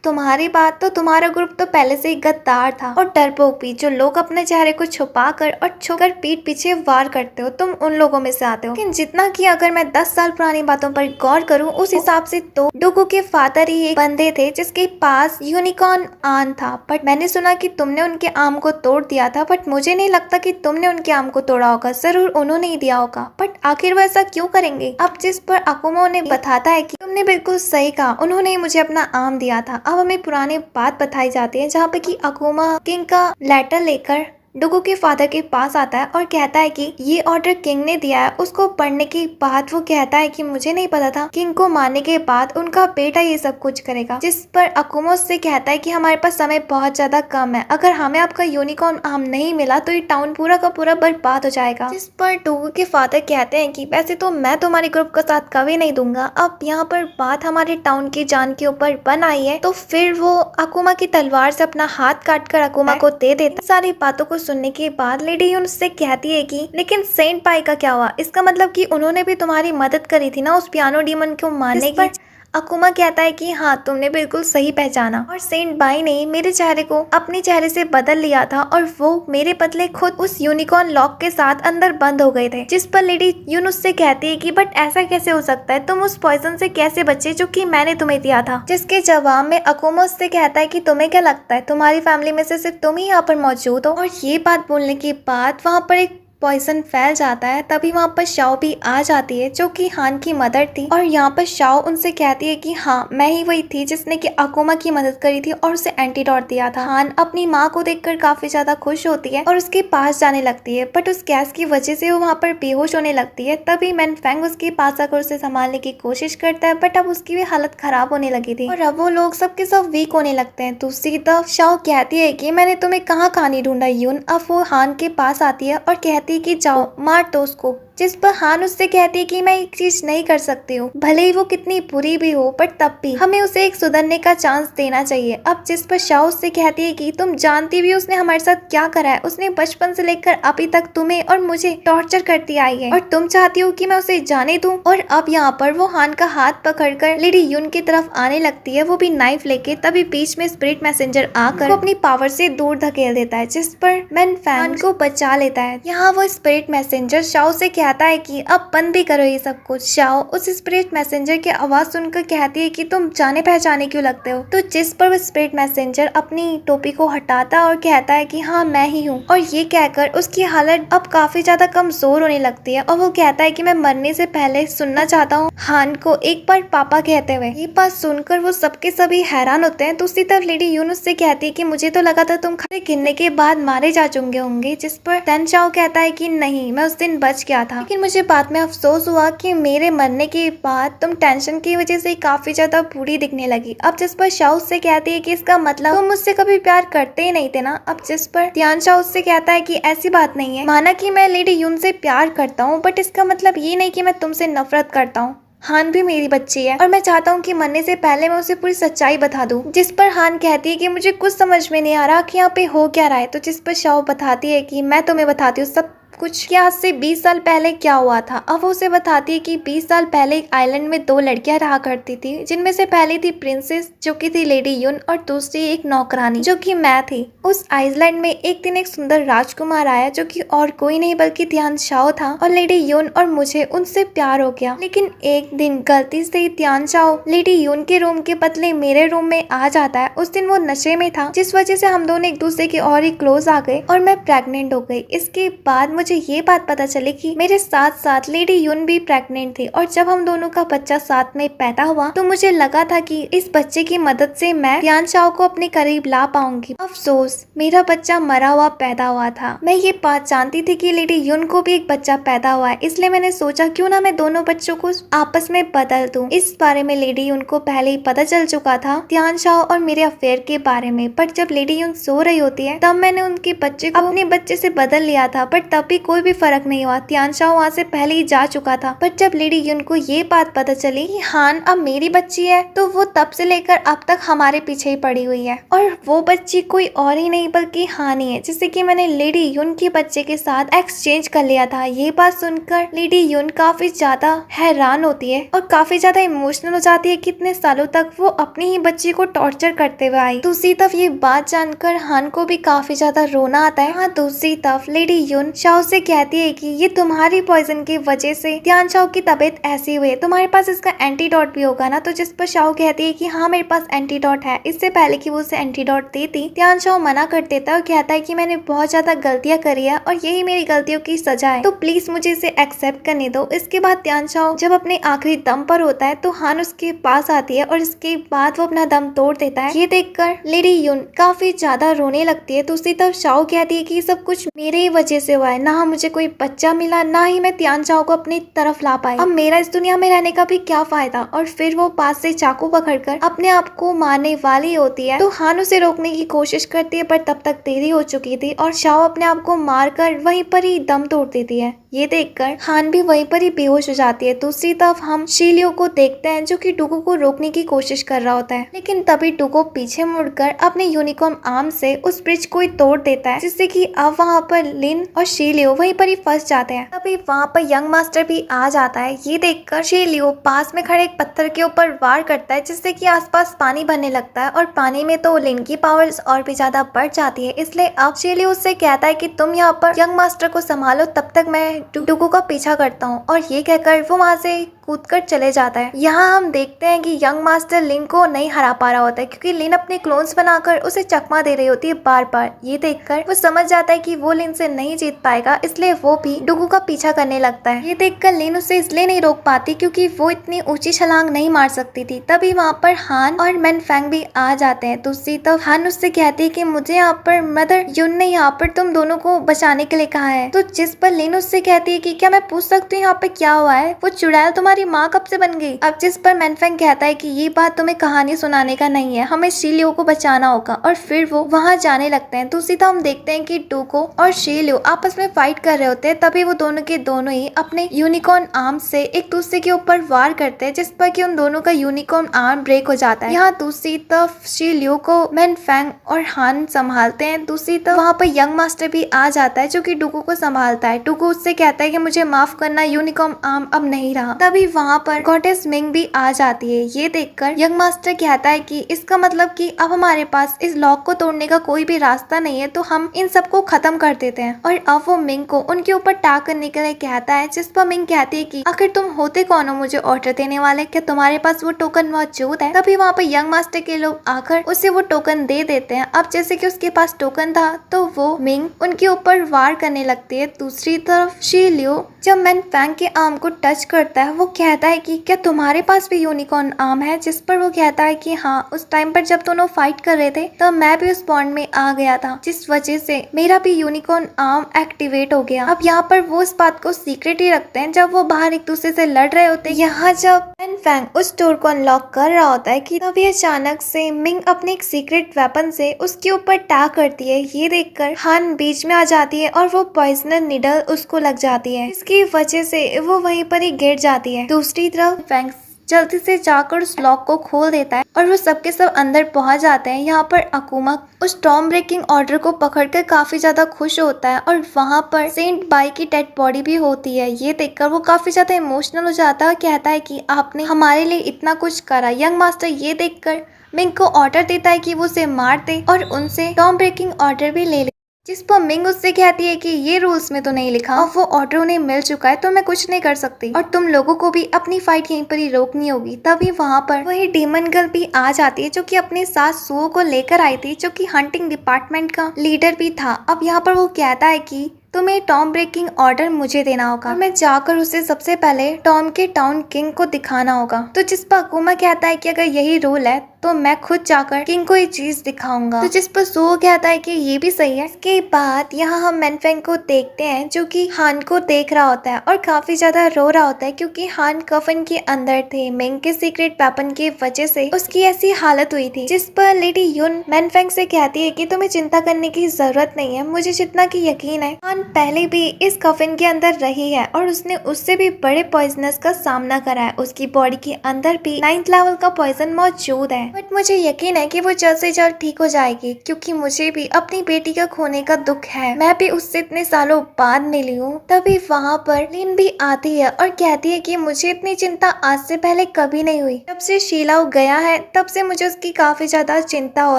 तुम्हारी बात तो तुम्हारा ग्रुप तो पहले से ही गद्दार था और डरपोक भी, जो लोग अपने चेहरे को छुपा कर और छुपकर पीठ पीछे वार करते हो, तुम उन लोगों में से आते हो। लेकिन जितना कि अगर मैं 10 साल पुरानी बातों पर गौर करूं, उस हिसाब से तो डुगू के फादर ही एक बंदे थे जिसके पास यूनिकॉर्न आम था। बट मैंने सुना कि तुमने उनके आम को तोड़ दिया था, बट मुझे नहीं लगता कि तुमने उनके आम को तोड़ा होगा। जरूर उन्होंने ही दिया होगा, बट आखिर वो ऐसा क्यों करेंगे? अब जिस पर अकुमा उन्हें बताता है कि तुमने बिल्कुल सही कहा, उन्होंने ही मुझे अपना आम दिया था। अब हमें पुरानी बात बताई जाती है जहाँ पे कि अकुमा किंग का लेटर लेकर डुगू के फादर के पास आता है और कहता है कि ये ऑर्डर किंग ने दिया है। उसको पढ़ने के बाद वो कहता है कि मुझे नहीं पता था किंग को मारने के बाद उनका बेटा ये सब कुछ करेगा। जिस पर अकुमा उससे कहता है कि हमारे पास समय बहुत ज्यादा कम है, अगर हमें आपका यूनिकॉर्न आम नहीं मिला तो ये टाउन पूरा का पूरा बर्बाद हो जाएगा। जिस पर डुगू के फादर कहते हैं कि वैसे तो मैं तुम्हारे ग्रुप का साथ कभी नहीं दूंगा, अब यहाँ पर बात हमारे टाउन की जान के ऊपर बन आई है। तो फिर वो अकुमा की तलवार से अपना हाथ काट कर अकुमा को दे देता है। सारी बातों को सुनने के बाद लेडी यून उससे कहती है कि लेकिन सेंट पाई का क्या हुआ? इसका मतलब कि उन्होंने भी तुम्हारी मदद करी थी ना उस पियानो डीमन को मारने की। अकुमा कहता है कि हाँ, तुमने बिल्कुल सही पहचाना, और सेंट बाई ने मेरे चेहरे को अपने चेहरे से बदल लिया था और वो मेरे बदले खुद उस यूनिकॉर्न लॉक के साथ अंदर बंद हो गए थे। जिस पर लेडी यून उससे कहती है कि बट ऐसा कैसे हो सकता है, तुम उस पॉइजन से कैसे बचे जो कि मैंने तुम्हें दिया था? जिसके जवाब में अकुमा उससे कहता है कि तुम्हें क्या लगता है तुम्हारी फैमिली में से सिर्फ तुम ही यहाँ पर मौजूद हो? और ये बात बोलने के बाद वहाँ पर एक पॉइजन फैल जाता है। तभी वहाँ पर शाओ भी आ जाती है जो कि हान की मदर थी, और यहाँ पर शाओ उनसे कहती है कि हाँ, मैं ही वही थी जिसने कि अकुमा की मदद करी थी और उसे एंटीडोट दिया था। हान अपनी माँ को देखकर काफी ज्यादा खुश होती है और उसके पास जाने लगती है, बट उस गैस की वजह से वो वहाँ पर बेहोश होने लगती है। तभी मैनफेंग उसके पास आकर उसे संभालने की कोशिश करता है, बट अब उसकी भी हालत खराब होने लगी थी और अब वो लोग सबके सब वीक होने लगते हैं। दूसरी तरफ शाओ कहती है कि मैंने तुम्हें कहाँ कहानी ढूंढा यून। अब वो हान के पास आती है और कहती है कि जाओ मार दो उसको। जिस पर हान उससे कहती है कि मैं एक चीज नहीं कर सकती हूँ, भले ही वो कितनी बुरी भी हो, पर तब भी हमें उसे एक सुधरने का चांस देना चाहिए। अब जिस पर शाओ उससे कहती है कि तुम जानती भी उसने हमारे साथ क्या करा है, उसने बचपन से लेकर अभी तक तुम्हें और मुझे टॉर्चर करती आई है और तुम चाहती हो कि मैं उसे जाने दूं। और अब यहाँ पर वो हान का हाथ पकड़कर लेडी यून की तरफ आने लगती है, वो भी नाइफ लेके। तभी बीच में स्पिरिट मैसेंजर आकर अपनी पावर से दूर धकेल देता है, जिस पर मैनफेंग को बचा लेता है। यहाँ वो स्पिरिट मैसेंजर शाओ से कहता है कि अब बंद भी करो ये सब कुछ। शाओ उस स्पिरिट मैसेंजर की आवाज सुनकर कहती है कि तुम जाने पहचाने क्यों लगते हो? तो जिस पर वो स्पिरिट मैसेंजर अपनी टोपी को हटाता और कहता है कि हाँ, मैं ही हूँ। और ये कहकर उसकी हालत अब काफी ज्यादा कमजोर होने लगती है और वो कहता है कि मैं मरने से पहले सुनना चाहता हूँ हान को एक बार पापा कहते हुए। ये बात सुनकर वो सबके सभी हैरान होते हैं। दूसरी तरफ लेडी यून उससे कहती है कि मुझे तो लगा था तुम खाते गिनने के बाद मारे जा चुके होंगे। जिस पर तेन शाओ कहता है कि नहीं, मैं उस दिन बच गया था, लेकिन मुझे बाद में अफसोस हुआ कि मेरे मरने के बाद तुम टेंशन की वजह से काफी ज्यादा बुरी दिखने लगी। अब जिस पर शाओ उससे कहती है कि इसका मतलब तुम मुझसे कभी प्यार करते ही नहीं थे ना? अब जिस पर त्यान शाओ उससे कहता है कि ऐसी बात नहीं है, माना कि मैं लेडी यून से प्यार करता हूँ, बट इसका मतलब ये नहीं कि मैं तुमसे नफरत करता हूँ। हान भी मेरी बच्ची है और मैं चाहता हूँ कि मरने से पहले मैं उसे पूरी सच्चाई बता दूं। जिस पर हान कहती है कि मुझे कुछ समझ में नहीं आ रहा कि यहाँ पे हो क्या रहा है। तो जिस पर शाओ बताती है कि मैं तुम्हें बताती हूँ सब कुछ, कि आज से 20 साल पहले क्या हुआ था। अब वो उसे बताती है कि 20 साल पहले एक आइलैंड में 2 लड़कियां रहा करती थी, जिनमें से पहली थी प्रिंसेस जो कि थी लेडी यून और दूसरी एक नौकरानी जो कि मैं थी। उस आइलैंड में एक दिन एक सुंदर राजकुमार आया जो कि और कोई नहीं बल्कि त्यान शाओ था, और लेडी यून और मुझे उनसे प्यार हो गया। लेकिन एक दिन गलती से त्यान शाओ लेडी यून के रूम के बदले मेरे रूम में आ जाता है। उस दिन वो नशे में था, जिस वजह से हम दोनों एक दूसरे के और ही क्लोज आ गए और मैं प्रेग्नेंट हो गई। इसके बाद मुझे ये बात पता चली कि मेरे साथ साथ लेडी यून भी प्रेग्नेंट थी, और जब हम दोनों का बच्चा साथ में पैदा हुआ तो मुझे लगा था कि इस बच्चे की मदद से मैं त्यान शाओ को अपने करीब ला पाऊंगी। अफसोस, मेरा बच्चा मरा हुआ पैदा हुआ था। मैं ये बात जानती थी कि लेडी यून को भी एक बच्चा पैदा हुआ है, इसलिए मैंने सोचा क्यों ना मैं दोनों बच्चों को आपस में बदल दूं। इस बारे में लेडी यून को पहले ही पता चल चुका था त्यान शाओ और मेरे अफेयर के बारे में, पर जब लेडी यून सो रही होती है तब मैंने उनके बच्चे को अपने बच्चे से बदल लिया था। बट तब भी भी कोई भी फर्क नहीं हुआ। तियानशाओ वहाँ से पहले ही जा चुका था। पर जब लेडी युन को ये बात पता चली कि हान अब मेरी बच्ची है, तो वो तब से लेकर अब तक हमारे पीछे ही पड़ी हुई है। और वो बच्ची कोई और ही नहीं बल्कि हान ही है, जिससे कि मैंने लेडी युन के बच्चे के साथ एक्सचेंज कर लिया था। ये बात सुनकर लेडी युन काफी ज्यादा हैरान होती है और काफी ज्यादा इमोशनल हो जाती है। कितने सालों तक वो अपनी ही बच्ची को टॉर्चर करते हुए आई। दूसरी तरफ ये बात जानकर हान को भी काफी ज्यादा रोना आता है। हाँ, दूसरी तरफ लेडी युन शाओ से कहती है कि ये तुम्हारी पॉइजन की वजह से तियानशाओ की तबीयत ऐसी हुई है, तुम्हारे पास इसका एंटीडोट भी होगा ना। तो जिस पर शाओ कहती है कि हाँ मेरे पास एंटीडोट है। इससे पहले कि वो उसे एंटीडोट देती, तियानशाओ मना कर देता है और कहता है कि मैंने बहुत ज्यादा गलतियां करी है और यही मेरी गलतियों की सजा है, तो प्लीज मुझे इसे एक्सेप्ट करने दो। इसके बाद तियानशाओ जब अपने आखिरी दम पर होता है तो हान उसके पास आती है और इसके बाद वो अपना दम तोड़ देता है। ये देखकर लेडी युन काफी ज्यादा रोने लगती है। दूसरी तरफ शाओ कहती है कि सब कुछ मेरे ही वजह से हुआ है, ना मुझे कोई बच्चा मिला, ना ही मैं तियानशाओ को अपनी तरफ ला पाई। अब मेरा इस दुनिया में रहने का भी क्या फायदा। और फिर वो पास से चाकू पकड़कर अपने आप को मारने वाली होती है। तो हान उसे रोकने की कोशिश करती है, पर तब तक देरी हो चुकी थी और शाओ अपने आप को मारकर वहीं पर ही दम तोड़ देती है। ये देखकर हान भी वहीं पर ही बेहोश हो जाती है। दूसरी तरफ हम शीलियो को देखते हैं जो कि डुगो को रोकने की कोशिश कर रहा होता है, लेकिन तभी डुगो पीछे मुड़कर अपने यूनिकॉर्न आर्म से उस ब्रिज को ही तोड़ देता है, जिससे कि अब वहाँ पर लिन और शीलियो वहीं पर ही फंस जाते हैं। तभी वहाँ पर यंग मास्टर भी आ जाता है। ये देखकर शीलियो पास में खड़े एक पत्थर के ऊपर वार करता है, जिससे कि आसपास पानी भरने लगता है और पानी में तो लिन की पावर्स और भी ज्यादा बढ़ जाती है। इसलिए अब शीलियो उससे कहता है कि तुम यहाँ पर यंग मास्टर को संभालो, तब तक मैं डुगो का पीछा करता हूँ। और ये कहकर वो वहाँ से कूदकर चले जाता है। यहाँ हम देखते हैं कि यंग मास्टर लिन को नहीं हरा पा रहा होता है, क्योंकि लिन अपने क्लोन्स बनाकर उसे चकमा दे रही होती है बार बार। ये देखकर वो समझ जाता है कि वो लिन से नहीं जीत पाएगा, इसलिए वो भी डुगो का पीछा करने लगता है। ये देखकर लिन उसे इसलिए नहीं रोक पाती क्योंकि वो इतनी ऊंची छलांग नहीं मार सकती थी। तभी वहाँ पर हान और मैनफेंग भी आ जाते हैं। दूसरी तरफ हान उससे कहती है कि मुझे यहाँ पर मदर युन ने यहाँ पर तुम दोनों को बचाने के लिए कहा है। तो जिस पर लिन उससे कहती है कि क्या मैं पूछ सकती हूँ यहाँ पे क्या हुआ है, वो चुड़ैल तुम्हारी माँ कब से बन गई। अब जिस पर मैनफेंग कहता है कि ये बात तुम्हें कहानी सुनाने का नहीं है, हमें शीलियो को बचाना होगा। और फिर वो वहाँ जाने लगते हैं। दूसरी तरफ हम देखते हैं कि डुगो और शीलियो आपस में फाइट कर रहे होते हैं। तभी वो दोनों के दोनों ही अपने यूनिकॉर्न आर्म से एक दूसरे के ऊपर वार करते हैं, जिस पर कि उन दोनों का यूनिकॉर्न आर्म ब्रेक हो जाता है। यहाँ दूसरी तरफ शीलियो को मैनफेंग और हान संभालते हैं। दूसरी तरफ वहाँ पर यंग मास्टर भी आ जाता है जो कि डुगो को संभालता है। डुगो उससे कहता है कि मुझे माफ करना, यूनिकॉर्न आर्म अब नहीं रहा। तभी वहाँ पर गॉडेस मिंग भी आ जाती है। ये देखकर यंग मास्टर कहता है कि इसका मतलब कि अब हमारे पास इस लॉक को तोड़ने का कोई भी रास्ता नहीं है, तो हम इन सबको खत्म कर देते हैं। और अब वो मिंग को उनके ऊपर टैग करने के लिए कहता है, जिस पर मिंग कहती है कि आखिर तुम होते कौन हो मुझे ऑर्डर देने वाले, क्या तुम्हारे पास वो टोकन मौजूद है। तभी वहाँ पर यंग मास्टर के लोग आकर उसे वो टोकन दे देते हैं। अब जैसे कि उसके पास टोकन था तो वो मिंग उनके ऊपर वार करने लगती है। दूसरी तरफ शीलियो जब मैनफेंग के आर्म को टच करता है, वो कहता है कि क्या तुम्हारे पास भी यूनिकॉर्न आर्म है, जिस पर वो कहता है कि हाँ, उस टाइम पर जब दोनों फाइट कर रहे थे तो मैं भी उस पॉइंट में आ गया था, जिस वजह से मेरा भी यूनिकॉर्न आर्म एक्टिवेट हो गया। अब यहाँ पर वो इस बात को सीक्रेट ही रखते हैं जब वो बाहर एक दूसरे से लड़ रहे होते हैं। यहाँ जब मैनफेंग उस डोर को अनलॉक कर रहा होता है कि तभी अचानक से मिंग अपने एक सीक्रेट वेपन से उसके ऊपर टैग करती है। ये देखकर हान बीच में आ जाती है और वो पॉइजनर निडल उसको लग जाती है, इसकी वजह से वो वहीं पर ही गिर जाती है। दूसरी तरफ फैंग जल्दी से जाकर उस लॉक को खोल देता है और वो सबके सब अंदर पहुंच जाते हैं। यहाँ पर अकुमा उस टॉम ब्रेकिंग ऑर्डर को पकड़कर काफी ज्यादा खुश होता है और वहाँ पर सेंट बाई की डेड बॉडी भी होती है। ये देखकर वो काफी ज्यादा इमोशनल हो जाता है और कहता है कि आपने हमारे लिए इतना कुछ करा। यंग मास्टर ये देखकर मिंग को ऑर्डर देता है कि वो उसे मार दे और उनसे टॉम ब्रेकिंग ऑर्डर भी ले ले, जिस पर मिंग उससे कहती है कि ये रूल्स में तो नहीं लिखा और वो ऑर्डर उन्हें मिल चुका है, तो मैं कुछ नहीं कर सकती और तुम लोगों को भी अपनी फाइट यहीं पर ही रोकनी होगी। तभी वहाँ पर वही डीमन गर्ल भी आ जाती है जो कि अपने साथ सुओ को लेकर आई थी, जो कि हंटिंग डिपार्टमेंट का लीडर भी था। अब यहाँ पर वो कहता है कि तुम्हें टॉम ब्रेकिंग ऑर्डर मुझे देना होगा और मैं जाकर उसे सबसे पहले टॉम के टाउन किंग को दिखाना होगा। तो जिस पर अकुमा कहता है कि अगर यही रूल है तो मैं खुद जाकर किंग को ये चीज दिखाऊंगा। तो जिस पर सो कहता है कि ये भी सही है। इसके बाद यहाँ हम मैनफेंग को देखते हैं जो कि हान को देख रहा होता है और काफी ज्यादा रो रहा होता है क्योंकि हान कफन के अंदर थे। मिंग के सीक्रेट वेपन की वजह से उसकी ऐसी हालत हुई थी। जिस पर लेडी यून मैनफेंग से कहती है कि तुम्हें चिंता करने की जरूरत नहीं है, मुझे जितना की यकीन है हान पहले भी इस कफन के अंदर रही है और उसने उससे भी बड़े पॉइजनस का सामना करा है। उसकी बॉडी के अंदर भी 9th लेवल का पॉइजन मौजूद है, बट मुझे यकीन है कि वो जल्द से जल्द ठीक हो जाएगी क्योंकि मुझे भी अपनी बेटी का खोने का दुख है। मैं भी उससे इतने सालों बाद मिली हूँ। तभी वहाँ पर लिन भी आती है और कहती है कि मुझे इतनी चिंता आज से पहले कभी नहीं हुई। जब से शीलाओ गया है तब से मुझे उसकी काफी ज्यादा चिंता हो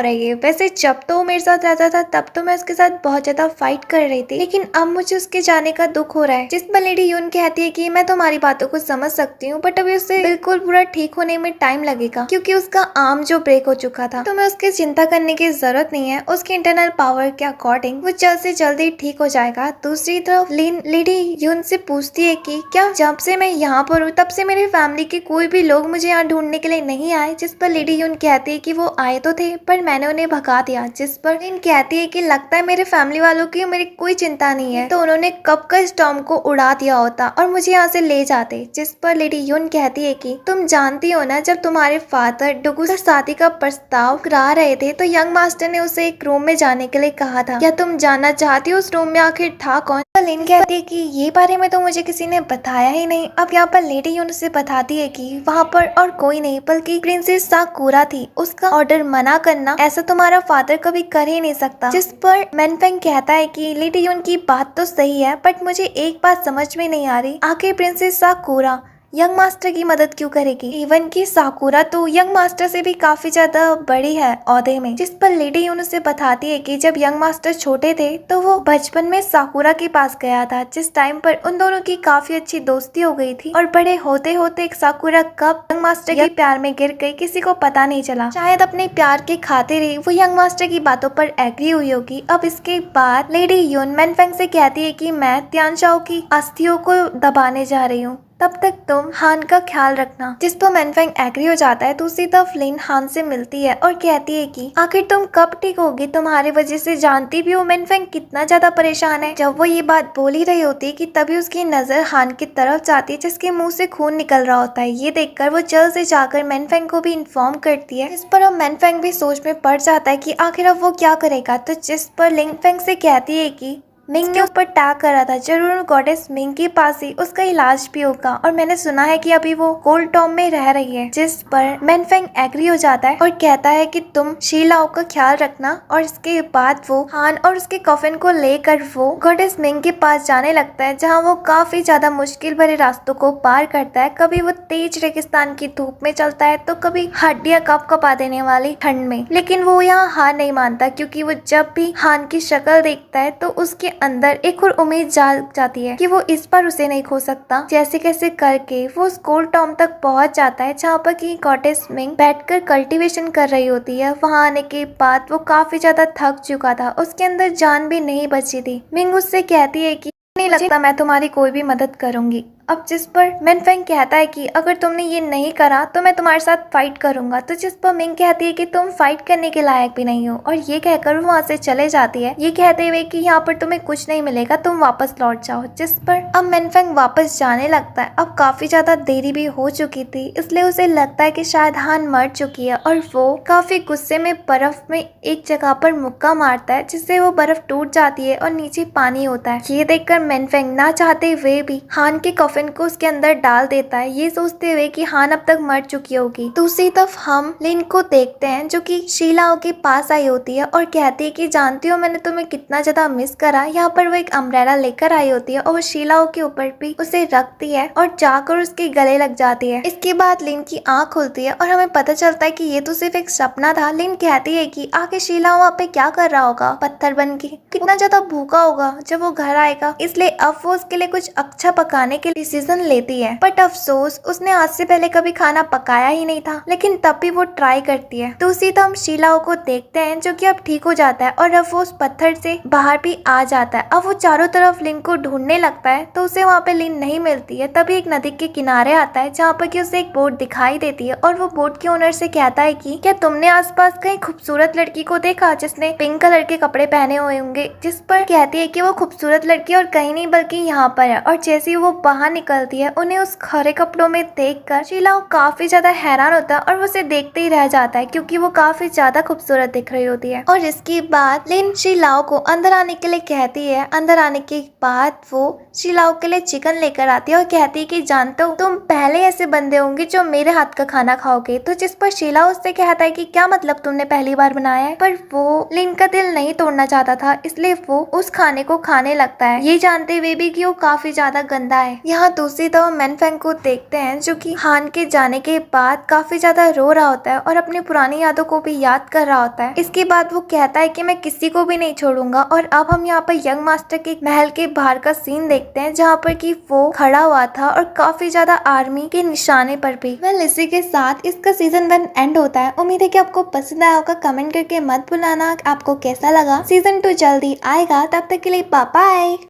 रही है। वैसे जब तो वो मेरे साथ रहता था तब तो मैं उसके साथ बहुत ज्यादा फाइट कर रही थी, लेकिन अब मुझे उसके जाने का दुख हो रहा है। जिस पर लेडी यून कहती है कि मैं तुम्हारी बातों को समझ सकती हूँ, बट अभी उससे बिल्कुल पूरा ठीक होने में टाइम लगेगा क्योंकि उसका आर्म जो ब्रेक हो चुका था। तो मैं उसकी चिंता करने की जरूरत नहीं है। उसके इंटरनल पावर के अकॉर्डिंग वो जल्द से जल्द ही ठीक हो जाएगा। दूसरी तरफ लिन लेडी यून से पूछती है कि क्या जब से मैं यहाँ पर हूँ तब से मेरे फैमिली के कोई भी लोग मुझे यहाँ ढूंढने के लिए नहीं आए। जिस पर लेडी यून कहती है कि वो आए तो थे पर मैंने उन्हें भगा दिया। जिस पर लिन कहती है कि लगता है मेरे फैमिली वालों की मेरी कोई चिंता नहीं है, तो उन्होंने कब का स्टॉर्म को उड़ा दिया होता और मुझे यहाँ से ले जाते। जिस पर लेडी यून कहती है कि तुम जानती हो ना, जब तुम्हारे फादर डुगू से शादी का प्रस्ताव करा रहे थे तो यंग मास्टर ने उसे एक रूम में जाने के लिए कहा था। क्या तुम जानना चाहती हो उस रूम में आखिर था कौन? लिन कहती है कि ये बारे में तो मुझे किसी ने बताया ही नहीं। अब यहाँ पर लेडी यून उसे बताती है कि वहाँ पर और कोई नहीं बल्कि प्रिंसेस साकुरा थी। उसका ऑर्डर मना करना ऐसा तुम्हारा फादर कभी कर ही नहीं सकता। जिस पर मैनफेंग कहता है कि लेडी यून की बात तो सही है, बट मुझे एक बात समझ में नहीं आ रही, आखिर प्रिंसेस साकुरा यंग मास्टर की मदद क्यों करेगी? इवन की साकुरा तो यंग मास्टर से भी काफी ज्यादा बड़ी है ओहदे में। जिस पर लेडी यून उसे बताती है कि जब यंग मास्टर छोटे थे तो वो बचपन में साकुरा के पास गया था, जिस टाइम पर उन दोनों की काफी अच्छी दोस्ती हो गई थी और बड़े होते होते एक साकुरा कब यंग मास्टर के प्यार में गिर गई किसी को पता नहीं चला। शायद अपने प्यार के खातिर ही वो यंग मास्टर की बातों पर एग्री हुई होगी। अब इसके बाद लेडी यून मैनफेंग से कहती है कि मैं तियानशाओ की अस्थियों को दबाने जा रही हूँ, तब तक तुम हान का ख्याल रखना। जिस पर मैनफेंग एग्री हो जाता है। दूसरी तरफ लिन हान से मिलती है और कहती है कि आखिर तुम कब ठीक होगी, तुम्हारी वजह से जानती भी हो मैनफेंग कितना ज्यादा परेशान है। जब वो ये बात बोल ही रही होती है कि तभी उसकी नजर हान की तरफ जाती है जिसके मुंह से खून निकल रहा होता है। ये देखकर वो जल्द से जाकर मैनफेंग को भी इन्फॉर्म करती है। इस पर अब मैनफेंग भी सोच में पड़ जाता है कि आखिर अब वो क्या करेगा। तो जिस पर लिनफेंग से कहती है कि मिंग ने उस पर टैग करा था, जरूर गॉडेस मिंग के पास ही उसका इलाज भी होगा और मैंने सुना है कि अभी वो कोल्ड टॉम में रह रही है। जिस पर मैनफेंग एग्री हो जाता है और कहता है कि तुम शीलाओ का ख्याल रखना। और इसके बाद वो हान और उसके कॉफिन को लेकर वो गॉडेस मिंग के पास जाने लगता है, जहाँ वो काफी ज्यादा मुश्किल भरे रास्तों को पार करता है। कभी वो तेज रेगिस्तान की धूप में चलता है तो कभी हड्डियां कपकपा देने वाली ठंड में, लेकिन वो यहाँ हार नहीं मानता क्योंकि वो जब भी हान की शक्ल देखता है तो उसके अंदर एक और उम्मीद जाग जाती है कि वो इस बार उसे नहीं खो सकता। जैसे कैसे करके वो कोल्ड टॉम तक पहुंच जाता है, जहाँ पर की गॉडेस मिंग बैठकर कल्टीवेशन कर रही होती है। वहां आने के बाद वो काफी ज्यादा थक चुका था, उसके अंदर जान भी नहीं बची थी। मिंग उससे कहती है कि नहीं लगता मैं तुम्हारी कोई भी मदद करूंगी। अब जिस पर मैनफेंग कहता है कि अगर तुमने ये नहीं करा तो मैं तुम्हारे साथ फाइट करूंगा। तो जिस पर मिंग कहती है कि तुम फाइट करने के लायक भी नहीं हो और ये कहकर वो वहाँ से चले जाती है, ये कहते हुए कि यहाँ पर तुम्हें कुछ नहीं मिलेगा, तुम वापस लौट जाओ। जिस पर अब मैनफेंग वापस जाने लगता है। अब काफी ज्यादा देरी भी हो चुकी थी, इसलिए उसे लगता है कि शायद हान मर चुकी है और वो काफी गुस्से में बर्फ में एक जगह पर मुक्का मारता है, जिससे वो बर्फ टूट जाती है और नीचे पानी होता है। ये देखकर मैनफेंग ना चाहते हुए भी हान के कॉफिन को उसके अंदर डाल देता है, ये सोचते हुए कि हान अब तक मर चुकी होगी। दूसरी तरफ हम लिन को देखते हैं जो कि शीलाओ के पास आई होती है और कहती है कि जानती हो मैंने तुम्हें कितना ज्यादा मिस करा। यहाँ पर वो एक अम्ब्रेला लेकर आई होती है और वो शीलाओ के ऊपर भी उसे रखती है और जाकर उसके गले लग जाती है। इसके बाद लिन की आंख खुलती है और हमें पता चलता है कि ये तो सिर्फ एक सपना था। लिन कहती है कि आखिर शीलाओ वहाँ पे क्या कर रहा होगा पत्थर बन के, कितना ज्यादा भूखा होगा जब वो घर आएगा, इसलिए अब वो उसके लिए कुछ अच्छा पकाने के लिए डिसीजन लेती है। बट अफसोस उसने आज से पहले कभी खाना पकाया ही नहीं था, लेकिन तब भी वो ट्राई करती है। दूसरी तो हम शीलाओ को देखते हैं जो कि अब ठीक हो जाता है और अब वो उस पत्थर से बाहर भी आ जाता है। अब वो चारों तरफ लिन को ढूंढने लगता है तो उसे वहाँ पे लिन नहीं मिलती है। तभी एक नदी के किनारे आता है जहाँ पर कि उसे एक बोट दिखाई देती है और वो बोट के ओनर से कहता है कि क्या तुमने आसपास कहीं खूबसूरत लड़की को देखा जिसने पिंक कलर के कपड़े पहने हुए होंगे? जिस पर कहती है कि वो खूबसूरत लड़की और कहीं नहीं बल्कि यहाँ पर है। और जैसे ही वो बाहर निकलती है उन्हें उस खरे कपड़ों में देखकर शीलाओ काफी ज्यादा हैरान होता है और वो उसे देखते ही रह जाता है क्योंकि वो काफी ज्यादा खूबसूरत दिख रही होती है। और इसके बाद लिन शीलाओ को अंदर आने के लिए कहती है। अंदर आने के बाद वो शीलाओ के लिए चिकन लेकर आती है और कहती है कि जानते हो तुम पहले ऐसे बंदे होंगे जो मेरे हाथ का खाना खाओगे। तो जिस पर शीलाओ उससे कहता है कि क्या मतलब तुमने पहली बार बनाया है? पर वो लिन का दिल नहीं तोड़ना चाहता था, इसलिए वो उस खाने को खाने लगता है, ये जानते हुए भी कि वो काफी ज्यादा गंदा है। यहाँ दूसरी तरफ मैनफेंग को देखते हैं जो कि हान के जाने के बाद काफी ज्यादा रो रहा होता है और अपनी पुरानी यादों को भी याद कर रहा होता है। इसके बाद वो कहता है कि मैं किसी को भी नहीं छोड़ूंगा। और अब हम यहाँ पर यंग मास्टर के महल के बाहर का सीन देखते हैं जहाँ पर कि वो खड़ा हुआ था और काफी ज्यादा आर्मी के निशाने पर भी। वेल इसी के साथ इसका सीजन 1 एंड होता है। उम्मीद है कि आपको पसंद आया होगा। कमेंट करके मत भुलाना आपको कैसा लगा। सीजन 2 जल्दी आएगा, तब तक के लिए बाय बाय।